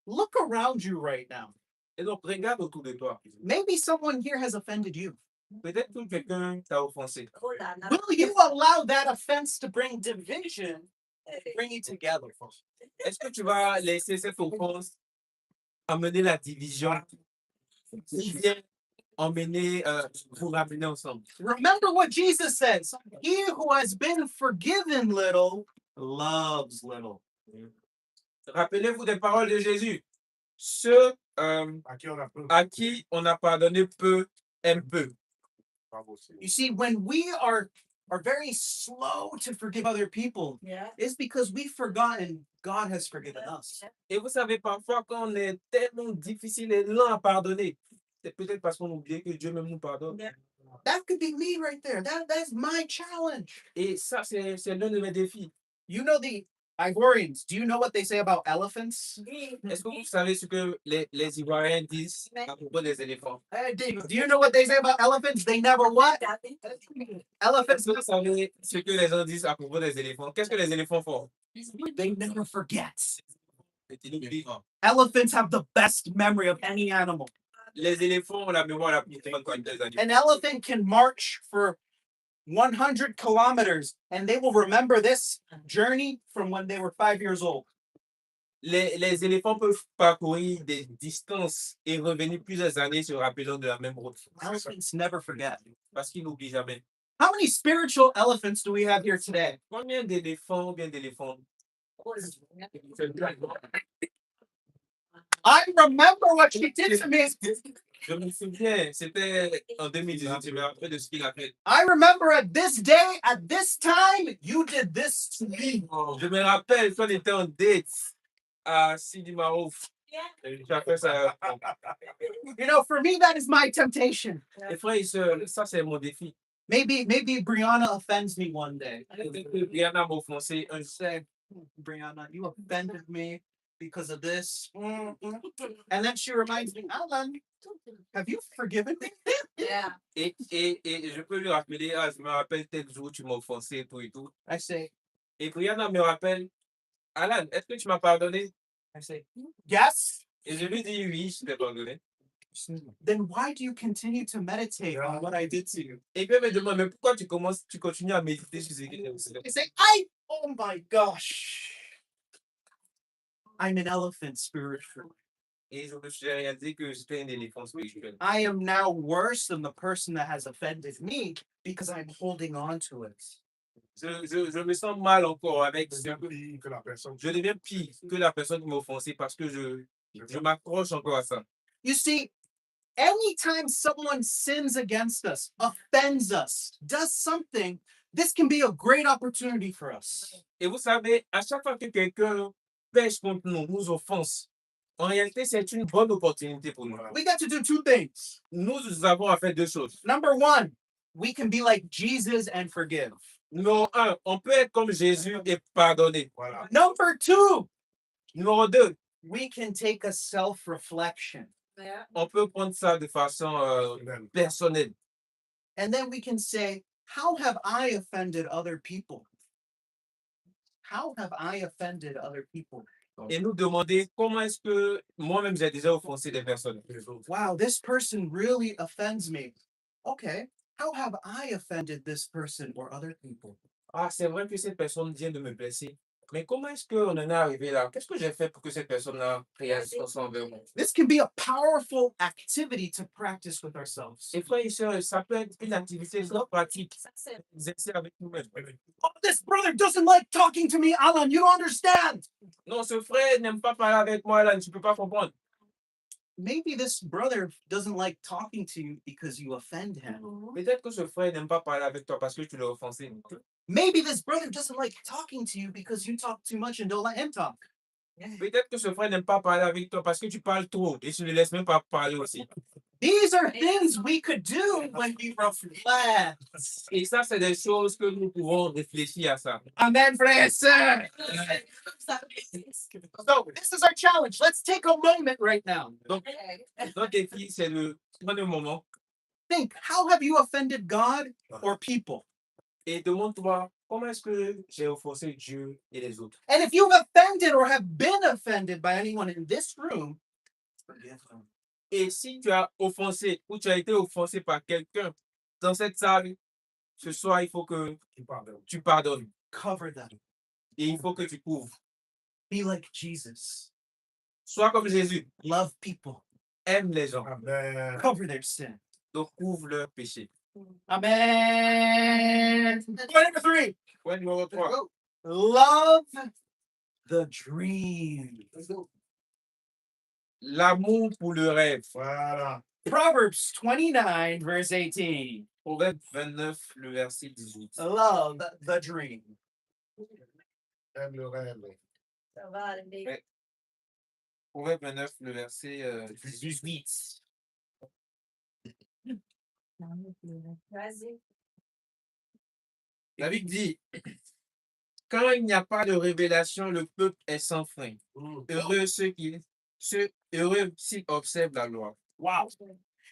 look around you right now. Et donc, regarde autour de toi. Maybe someone here has offended you. Peut-être que quelqu'un t'a offensé. Oh là là. Will you allow that offense to bring division, bring you together? Est-ce que tu vas laisser cette offense amener la division ou bien emmener, vous ramener ensemble? Remember what Jesus says. He who has been forgiven little loves little. Rappelez-vous des paroles de Jésus. Ceux à qui on a pardonné peu aiment peu. You see, when we are very slow to forgive other people, Yeah. it's because we've forgotten God has forgiven us. Et vous savez, parfois, quand on est tellement difficile et lent à pardonner, c'est peut-être parce qu'on oublie que Dieu même nous pardonne. Yeah. That could be me right there. That's my challenge. Et ça, c'est l'un de mes défis. You know the Ivorians. Do you know what they say about elephants? Est-ce que vous savez ce que les Ivoiriens disent à propos des éléphants? Do you know what they say about elephants? They never what? Elephants, Est-ce que vous savez ce que les gens disent à propos des éléphants? Qu'est-ce que les éléphants font? they never forget. Ils n'oublient pas. Elephants have the best memory of any animal. Les éléphants ont la mémoire la plus bonne que les animaux. An elephant can march for 100 kilometers and they will remember this journey from when they were 5 years old. Les éléphants peuvent parcourir des distances et revenir plusieurs années se rappelant de la même route. Elephants never forget. Parce qu'ils n'oublient jamais. How many spiritual elephants do we have here today? Combien d'éléphants ou bien d'éléphants? I remember what she did to me. Je me souviens, c'était en 2018, je me rappelle de ce qu'il a fait. I remember at this day, at this time, you did this to me. Je me rappelle quand on était en date à Sidi Maouf. Tu as fait ça. You know, for me, that is my temptation. Et frères et sœurs, ça c'est mon défi. Maybe Brianna offends me one day. Peut-être que Brianna m'a offensé un jour. Say, Brianna, you offended me because of this. And then she reminds me, Alan, have you forgiven me? Yeah. Et je peux lui rappeler, ah, je me rappelle tel jour tu m'as offensé et tout et tout. I say, Et Brianna me rappelle, Alan, est-ce que tu m'as pardonné? I say, yes. Et je lui dis oui, je t'ai pardonné. Then why do you continue to meditate on what I did to you? Et puis elle me demande, mais pourquoi tu continues à méditer sur ce que tu as fait? I say, oh my gosh. I'm an elephant spiritually. Et je me suis réalisé que j'étais un éléphant spirituel. I am now worse than the person that has offended me because I'm holding on to it. Je me sens mal encore avec ce que que la personne. je deviens pire que la personne qui m'a offensé parce que je m'accroche encore à ça. You see, anytime someone sins against us, offends us, does something, this can be a great opportunity for us. Et vous savez, à chaque fois que quelqu'un pêche contre nous, nous offense, en réalité, c'est une bonne opportunité pour nous. We got to do two things. Nous avons à faire deux choses. Number one, we can be like Jesus and forgive. Numéro un, on peut être comme Jésus et pardonner. Number two, Numéro deux, we can take a self-reflection. on peut prendre ça de façon personnelle. And then we can say, how have I offended other people? How have I offended other people? Et nous demander comment est-ce que moi-même j'ai déjà offensé des personnes. Wow, this person really offends me. Okay, how have I offended this person or other people? Ah, c'est vrai que cette personne vient de me blesser. Mais comment est-ce qu'on en est arrivé là? Qu'est-ce que j'ai fait pour que cette personne-là réagisse envers moi? This can be a powerful activity to practice with ourselves. Et frères et sœurs, ça peut être une activité très pratique. Ça, c'est Exercer avec nous-mêmes. Oh, this brother doesn't like talking to me, Alan. You don't understand. Non, ce frère n'aime pas parler avec moi là, tu ne peux pas comprendre. Maybe this brother doesn't like talking to you because you offend him. Peut-être que ce frère n'aime pas parler avec toi parce que tu l'as offensé. Maybe this brother doesn't like talking to you because you talk too much and don't let him talk. Peut-être que ce frère n'aime pas parler avec toi parce que tu parles trop et tu ne le laisses même pas parler aussi. These are things we could do when we reflect. Et ça, c'est des choses que nous pouvons réfléchir à ça. Amen, frères et sœurs. So this is our challenge. Let's take a moment right now. Notre défi, c'est de prendre un moment Think, how have you offended God or people? et demande-toi comment est-ce que j'ai offensé Dieu et les autres. And if you've offended or have been offended by anyone in this room, forgive them. Et si tu as offensé ou tu as été offensé par quelqu'un dans cette salle, ce soir, il faut que tu pardonnes. Cover them. Et il faut que tu couvres. Be like Jesus. Sois comme Jésus. Love people. Aime les gens. Cover their sin. Donc couvre leurs péchés. Amen. Point number 3. Point numéro 3. Love the dream. L'amour pour le rêve. Proverbs 29, verse 18. Proverbe 29, le verset 18. Love the dream. Ça va aller. Proverbe 29, le verset 18. Vas-y. La Bible dit, quand il n'y a pas de révélation, le peuple est sans frein. Heureux heureux s'ils observent la loi. Wow.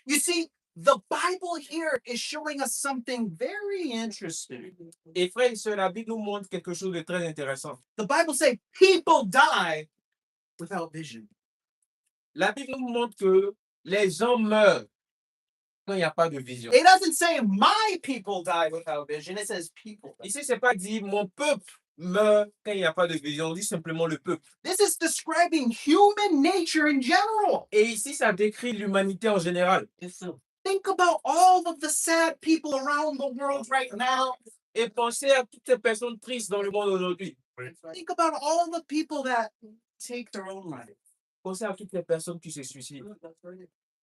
You see, the Bible here is showing us something very interesting. Et frères et sœurs, la Bible nous montre quelque chose de très intéressant. The Bible says people die without vision. La Bible nous montre que les gens meurent quand il n'y a pas de vision. It doesn't say my people die without vision. It says people. Ici, c'est pas dit mon peuple meurt quand il n'y a pas de vision. On dit simplement le peuple. This is describing human nature in general. Et ici, ça décrit l'humanité en général. Think about all of the sad people around the world right now. Et pensez à toutes ces personnes tristes dans le monde aujourd'hui. Think about all the people that take their own life. Pensez à toutes les personnes qui se suicident.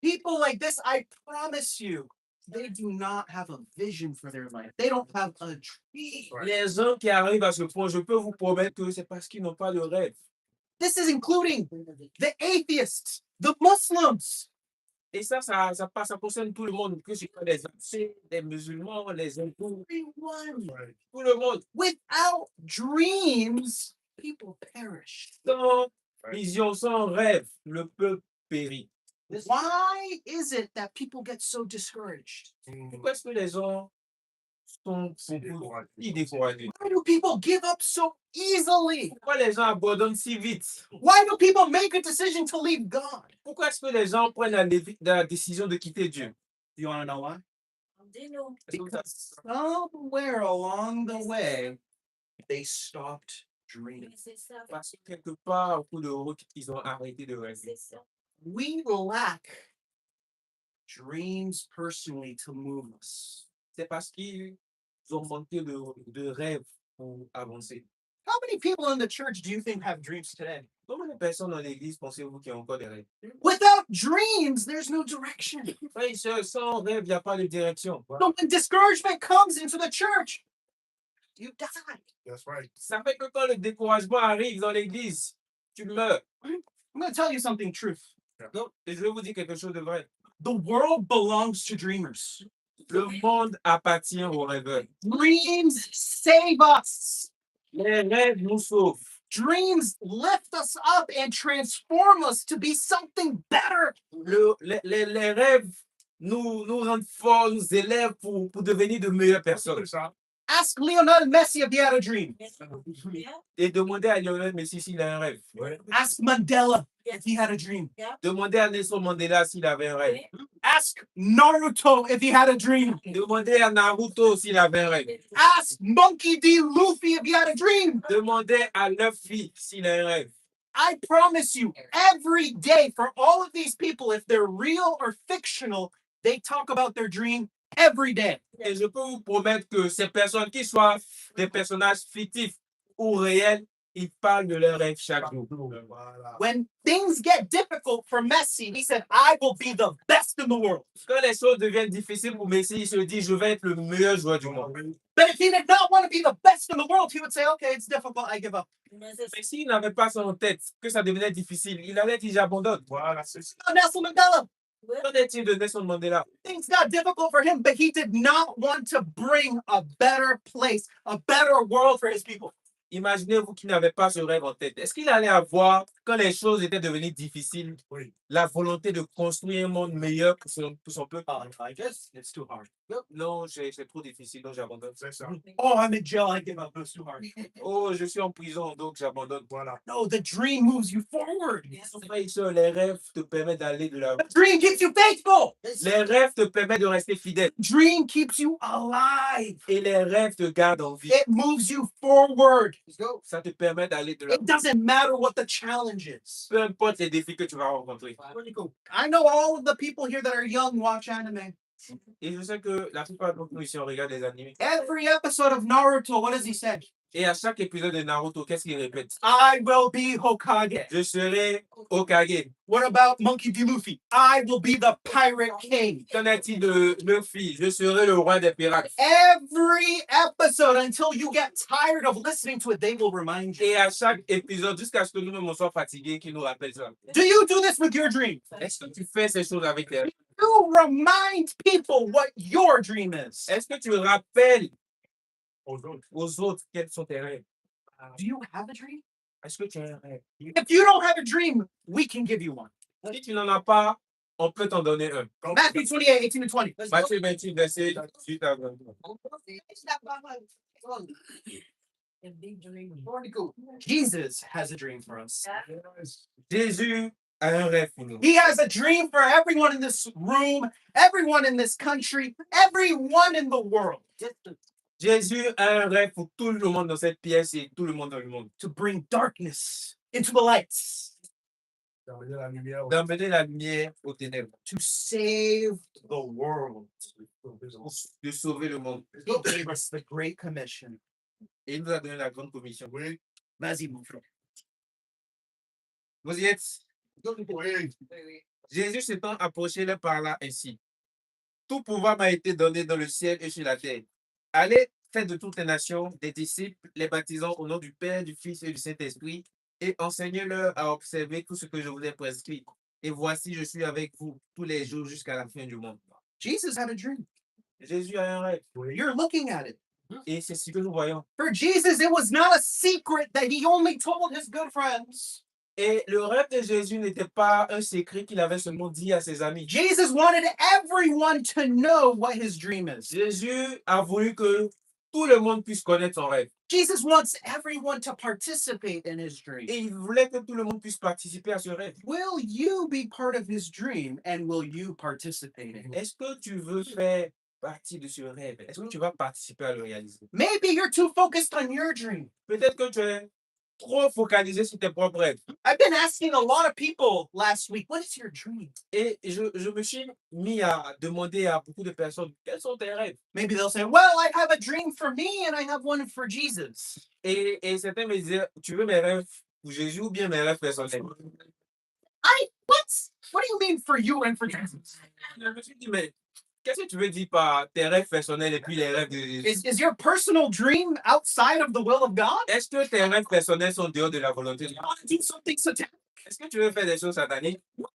People like this, I promise you, they do not have a vision for their life. They don't have a dream. Les gens qui arrivent à ce point, je peux vous promettre que c'est parce qu'ils n'ont pas de rêve. This is including the atheists, the Muslims. Et ça concerne tout le monde, que ce soit les athées, les musulmans, les hindous, Everyone. tout le monde. Without dreams, people perish. Sans vision, sans rêve, le peuple périt. Why is it that people get so discouraged? Pourquoi est-ce que les gens sont découragés? Why do people give up so easily? Pourquoi les gens abandonnent si vite? Why do people make a decision to leave God? Pourquoi est-ce que les gens prennent la décision de quitter Dieu? You want to know why? Dis-nous. Because somewhere along the way, they stopped dreaming. C'est ça. Parce que quelque part, au cours de route, ils ont arrêté de rêver. C'est ça. We lack dreams personally to move us. C'est parce qu'ils ont manqué de rêve pour avancer. How many people in the church do you think have dreams today? Combien de personnes dans l'église pensez-vous qui ont encore des rêves? Without dreams, there's no direction. Frères et sœurs, sans rêve, il n'y a pas de direction. So when discouragement comes into the church, you die. That's right. Ça fait que quand le découragement arrive dans l'église, tu meurs. I'm going to tell you something truth. Donc, et je vais vous dire quelque chose de vrai. The world belongs to dreamers. Le monde appartient aux rêveurs. Dreams save us. Les rêves nous sauvent. Dreams lift us up and transform us to be something better. Les rêves nous rendent forts, nous élèvent pour devenir de meilleures personnes. Ask Lionel Messi if he had a dream. Et demandez à Lionel Messi s'il a un rêve. Ask Mandela if he had a dream. Demandez à Nelson Mandela s'il avait un rêve. Ask Naruto if he had a dream. Demandez à Naruto s'il avait un rêve. Ask Monkey D. Luffy if he had a dream. Demandez à Luffy s'il a un rêve. I promise you, every day for all of these people, if they're real or fictional, they talk about their dream every day. Et je peux vous promettre que ces personnes, qui soient des personnages fictifs ou réels, ils parlent de leurs rêves chaque jour. When things get difficult for Messi, he said, I will be the best in the world. Quand les choses deviennent difficiles pour Messi, il se dit, je vais être le meilleur joueur du monde. But if he did not want to be the best in the world, he would say, okay, it's difficult, I give up. Mais s'il n'avait pas ça en tête, que ça devenait difficile, il allait dire, j'abandonne. Nelson Mandela, Qu'en est-il de Nelson Mandela? things got difficult for him, but he did not want to bring a better place, a better world for his people. Imaginez-vous qu'il n'avait pas ce rêve en tête. Est-ce qu'il allait avoir, quand les choses étaient devenues difficiles, la volonté de construire un monde meilleur pour son peuple? I guess it's too hard. Non, c'est trop difficile, donc j'abandonne. Oh, I'm in jail, I give up, it's too hard. Oh, je suis en prison, donc j'abandonne. No, the dream moves you forward. Frères et sœurs, les rêves te permettent d'aller de l'avant. The dream keeps you faithful. Les rêves te permettent de rester fidèle. Dream keeps you alive. Et les rêves te gardent en vie. It moves you forward. Let's go. Ça te permet d'aller de l'avant. It doesn't matter what the challenge is. Peu importe les défis que tu vas rencontrer. I know all of the people here that are young watch anime. Et je sais que la plupart d'entre nous ici, on regarde des animés. Every episode of Naruto, what does he say? Et à chaque épisode de Naruto, qu'est-ce qu'il répète? I will be Hokage. Je serai Hokage. What about Monkey D. Luffy? I will be the Pirate King. Qu'en est-il de Luffy? Je serai le roi des pirates. Every episode, until you get tired of listening to it, they will remind you. Et à chaque épisode, jusqu'à ce que nous-mêmes on soit fatigués, qui nous rappelle ça. Do you do this with your dream? Est-ce que tu fais ces choses avec tes rêves? You remind people what your dream is. Est-ce que tu rappelles aux autres quels sont tes rêves? Do you have a dream? Est-ce que tu as un rêve? If you don't have a dream, we can give you one. Si tu n'en as pas, on peut t'en donner un. Matthew 28, 18 to 20. Matthieu 28, verset 18 à 23. Jesus has a dream for us. Jésus a un rêve pour nous. He has a dream for everyone in this room, everyone in this country, everyone in the world. Jésus a un rêve pour tout le monde dans cette pièce et tout le monde dans le monde. To bring darkness into the lights. D'emmener la lumière aux ténèbres. To save the world. De sauver le monde. He gave us the Great Commission. Et il nous a donné la grande commission. Vas-y, mon frère. Vous y êtes? Jésus s'étant approché leur parla ainsi. Tout pouvoir m'a été donné dans le ciel et sur la terre. Allez, faites de toutes les nations des disciples, les baptisant au nom du Père, du Fils et du Saint-Esprit, et enseignez-leur à observer tout ce que je vous ai prescrit. Et voici, je suis avec vous tous les jours jusqu'à la fin du monde. Jesus had a dream. Jésus a un rêve. You're looking at it. Et c'est ce que nous voyons. For Jesus, it was not a secret that he only told his good friends. Et le rêve de Jésus n'était pas un secret qu'il avait seulement dit à ses amis. Jesus wanted everyone to know what his dream is. Jésus a voulu que tout le monde puisse connaître son rêve. Jesus wants everyone to participate in his dream. Et il voulait que tout le monde puisse participer à ce rêve. Will you be part of his dream and will you participate in it? Est-ce que tu veux faire partie de ce rêve? Est-ce que tu vas participer à le réaliser? Maybe you're too focused on your dream. Peut-être que tu es trop focalisé sur tes propres rêves. I've been asking a lot of people last week, what is your dream? Et je me suis mis à demander à beaucoup de personnes, quels sont tes rêves? Maybe they'll say, well, I have a dream for me and I have one for Jesus. Et certains me disaient, tu veux mes rêves pour Jésus ou bien mes rêves personnels? What do you mean for you and for Jesus? Je me suis dit, mais qu'est-ce que tu veux dire par tes rêves personnels et puis les rêves de Jésus? Is your personal dream outside of the will of God? Est-ce que tes rêves personnels sont dehors de la volonté de You Dieu? want to do something satanic? Est-ce que tu veux faire des choses sataniques? No.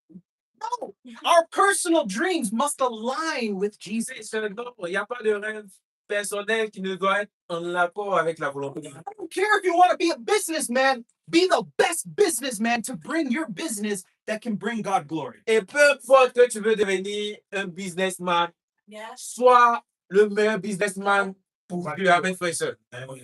Our personal dreams must align with Jesus. Il n'y a pas de rêve personnel qui ne doit être en accord avec la volonté de Dieu. I don't care if you want to be a businessman, be the best businessman to bring your business that can bring God glory. Et peu importe que tu veux devenir un businessman, Yes. sois le meilleur businessman pour Dieu, amen, frère et sœur.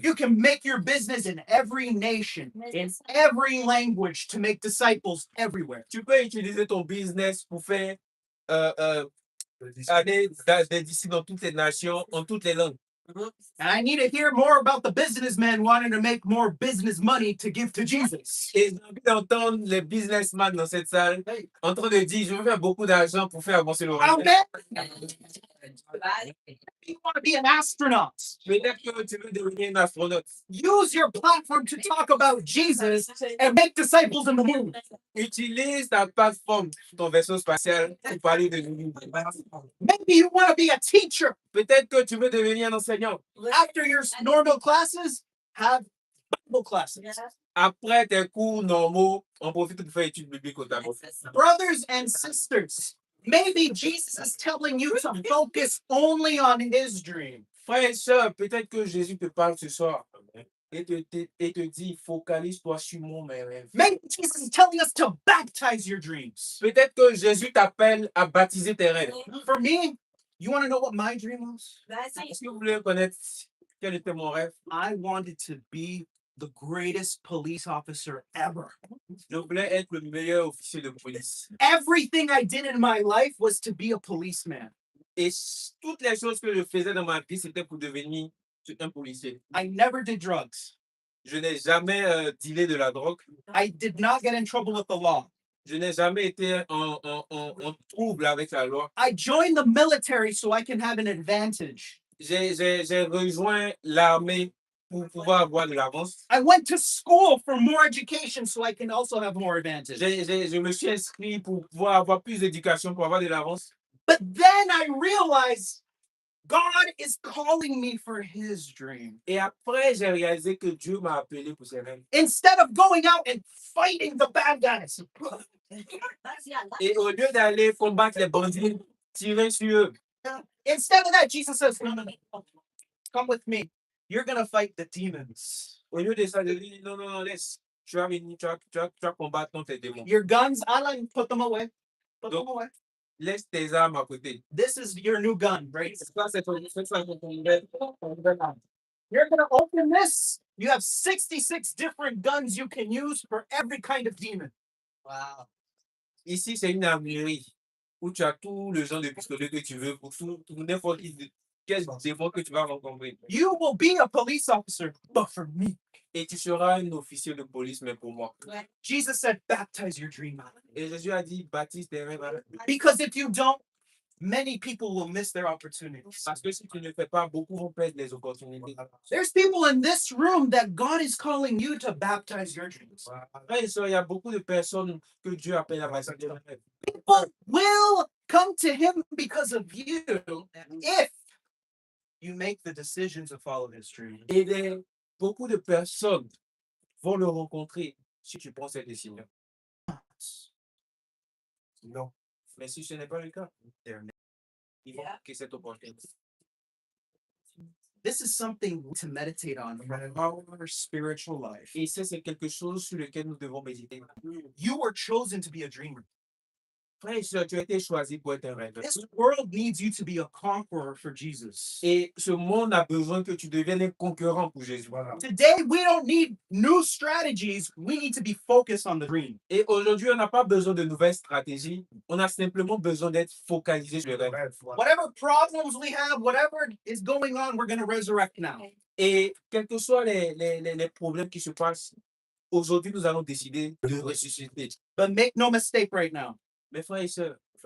You can make your business in every nation, in every language to make disciples everywhere. Tu peux utiliser ton business pour faire des disciples dans toutes les nations, en toutes les langues. And I need to hear more about the businessmen wanting to make more business money to give to Jesus. Et j'ai envie d'entendre les businessmen dans cette salle en train de dire, je veux faire beaucoup d'argent pour faire avancer le royaume. Okay? You want to be an astronaut. Peut-être que tu veux devenir un astronaute. Use your platform to talk about Jesus and make disciples in the moon. Utilise ta plateforme, ton vaisseau spatial pour parler de Jésus. Maybe you want to be a teacher. Peut-être que tu veux devenir un enseignant. After your normal classes, have Bible classes. Après tes cours normaux, on profite pour faire études bibliques au tableau. Brothers and sisters, maybe Jesus is telling you to focus only on his dream. Frères et sœurs, peut-être que Jésus te parle ce soir et te dit, focalise-toi sur mon rêve. Maybe Jesus is telling us to baptize your dreams. Peut-être que Jésus t'appelle à baptiser tes rêves. For me, you want to know what my dream was? Est-ce que vous voulez connaître quel était mon rêve? I wanted to be the greatest police officer ever. Je voulais être le meilleur officier de police. Everything I did in my life was to be a policeman. Et toutes les choses que je faisais dans ma vie, c'était pour devenir un policier. I never did drugs. Je n'ai jamais dealé de la drogue. I did not get in trouble with the law. Je n'ai jamais été en trouble avec la loi. I joined the military so I can have an advantage. J'ai rejoint l'armée pour pouvoir avoir de l'avance. I went to school for more education so I can also have more advantage. Je me suis inscrit pour pouvoir avoir plus d'éducation, pour avoir de l'avance. But then I realized God is calling me for his dream. Et après, j'ai réalisé que Dieu m'a appelé pour ses rêves. Instead of going out and fighting the bad guys, Et au lieu d'aller combattre les bandits, tirer sur eux, instead of that, Jesus says, no. Come with me. You're going to fight the demons. au lieu de ça, je dis non, laisse. Tu vas venir, tu vas combattre contre tes démons. Your guns, Alan, put them away. Put them away. Laisse tes armes à côté. This is your new gun, right? Ça, c'est ton nouvelle arme. You're going to open this. You have 66 different guns you can use for every kind of demon. Wow. Ici, c'est une armurerie où tu as tout le genre de pistolets que tu veux pour n'importe quel démon que tu vas rencontrer. You will be a police officer, but for me. Et tu seras un officier de police, mais pour moi. Jesus said, baptize your dream, Alan. Et Jésus a dit, baptise tes rêves. Because if you don't, many people will miss their opportunities. Parce que si tu ne fais pas, beaucoup vont perdre les opportunités. There's people in this room that God is calling you to baptize your dreams. Frères et sœurs, il y a beaucoup de personnes que Dieu appelle à baptiser leurs rêves. People will come to him because of you if you make the decision to follow his dream. Et beaucoup de personnes vont le rencontrer si tu prends cette décision. No. Mais si ce n'est pas le cas, ils vont manquer cette opportunité. This is something to meditate on for our spiritual life. Et ça, c'est quelque chose sur lequel nous devons méditer. You were chosen to be a dreamer. Frère et sœurs, tu as été choisi pour être un rêveur. This world needs you to be a conqueror for Jesus. Et ce monde a besoin que tu deviennes un concurrent pour Jésus. Today, we don't need new strategies. We need to be focused on the dream. Et aujourd'hui, on n'a pas besoin de nouvelles stratégies. On a simplement besoin d'être focalisé sur le rêve. Whatever problems we have, whatever is going on, we're going to resurrect now. Et quels que soient les problèmes qui se passent, aujourd'hui, nous allons décider de ressusciter. But make no mistake right now. Mes frères et sœurs, ne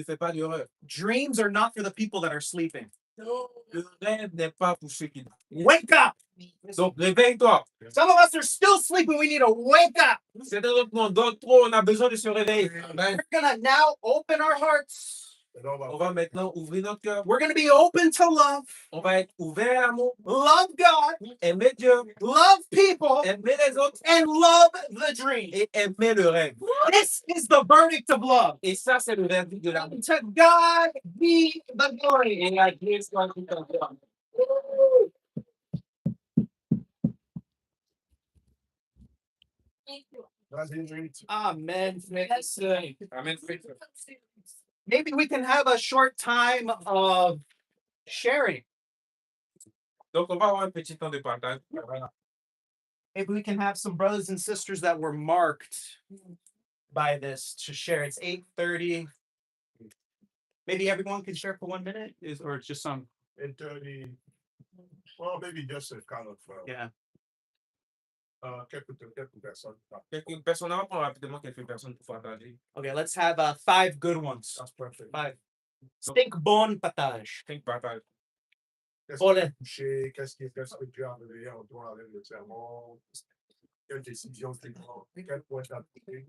faites pas d'erreur. Dreams are not for the people that are sleeping. Le rêve n'est pas pour ceux qui... Wake up! Donc, réveille-toi. Some of us are still sleeping. We need to wake up. Certains d'entre nous, d'autres trop, on a besoin de se réveiller. Amen. We're going to now open our hearts. On va maintenant ouvrir notre cœur. We're going to be open to love. On va être ouvert à l'amour. Love God. Aimer Dieu. Love people. Aimer les autres. And love the dream. Et aimer le rêve. This is the verdict of love. Et ça, c'est le verdict de l'amour. To God be the glory. Et la Dieu soit tout en gloire. Amen. Amen. Maybe we can have a short time of sharing. Donc, on va avoir un petit temps de partage. Maybe we can have some brothers and sisters that were marked by this to share. It's 8:30. Maybe everyone can share for 1 minute, or it's just some. 8:30. Well, maybe just a kind of Yeah. quelques personnes. Quelques personnes, on va prendre rapidement quelques personnes pour partager. Okay, let's have 5 good ones. That's perfect. 5. Think bon partage. Cinq partages. Qu'est-ce Pour qui le- t'a touché? Qu'est-ce que tu as réveillé en toi avec le sermon? Quelle décision tu prends? Quel point t'as touché?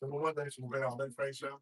Ce moment d'aller s'ouvrir en belle frère et sœur.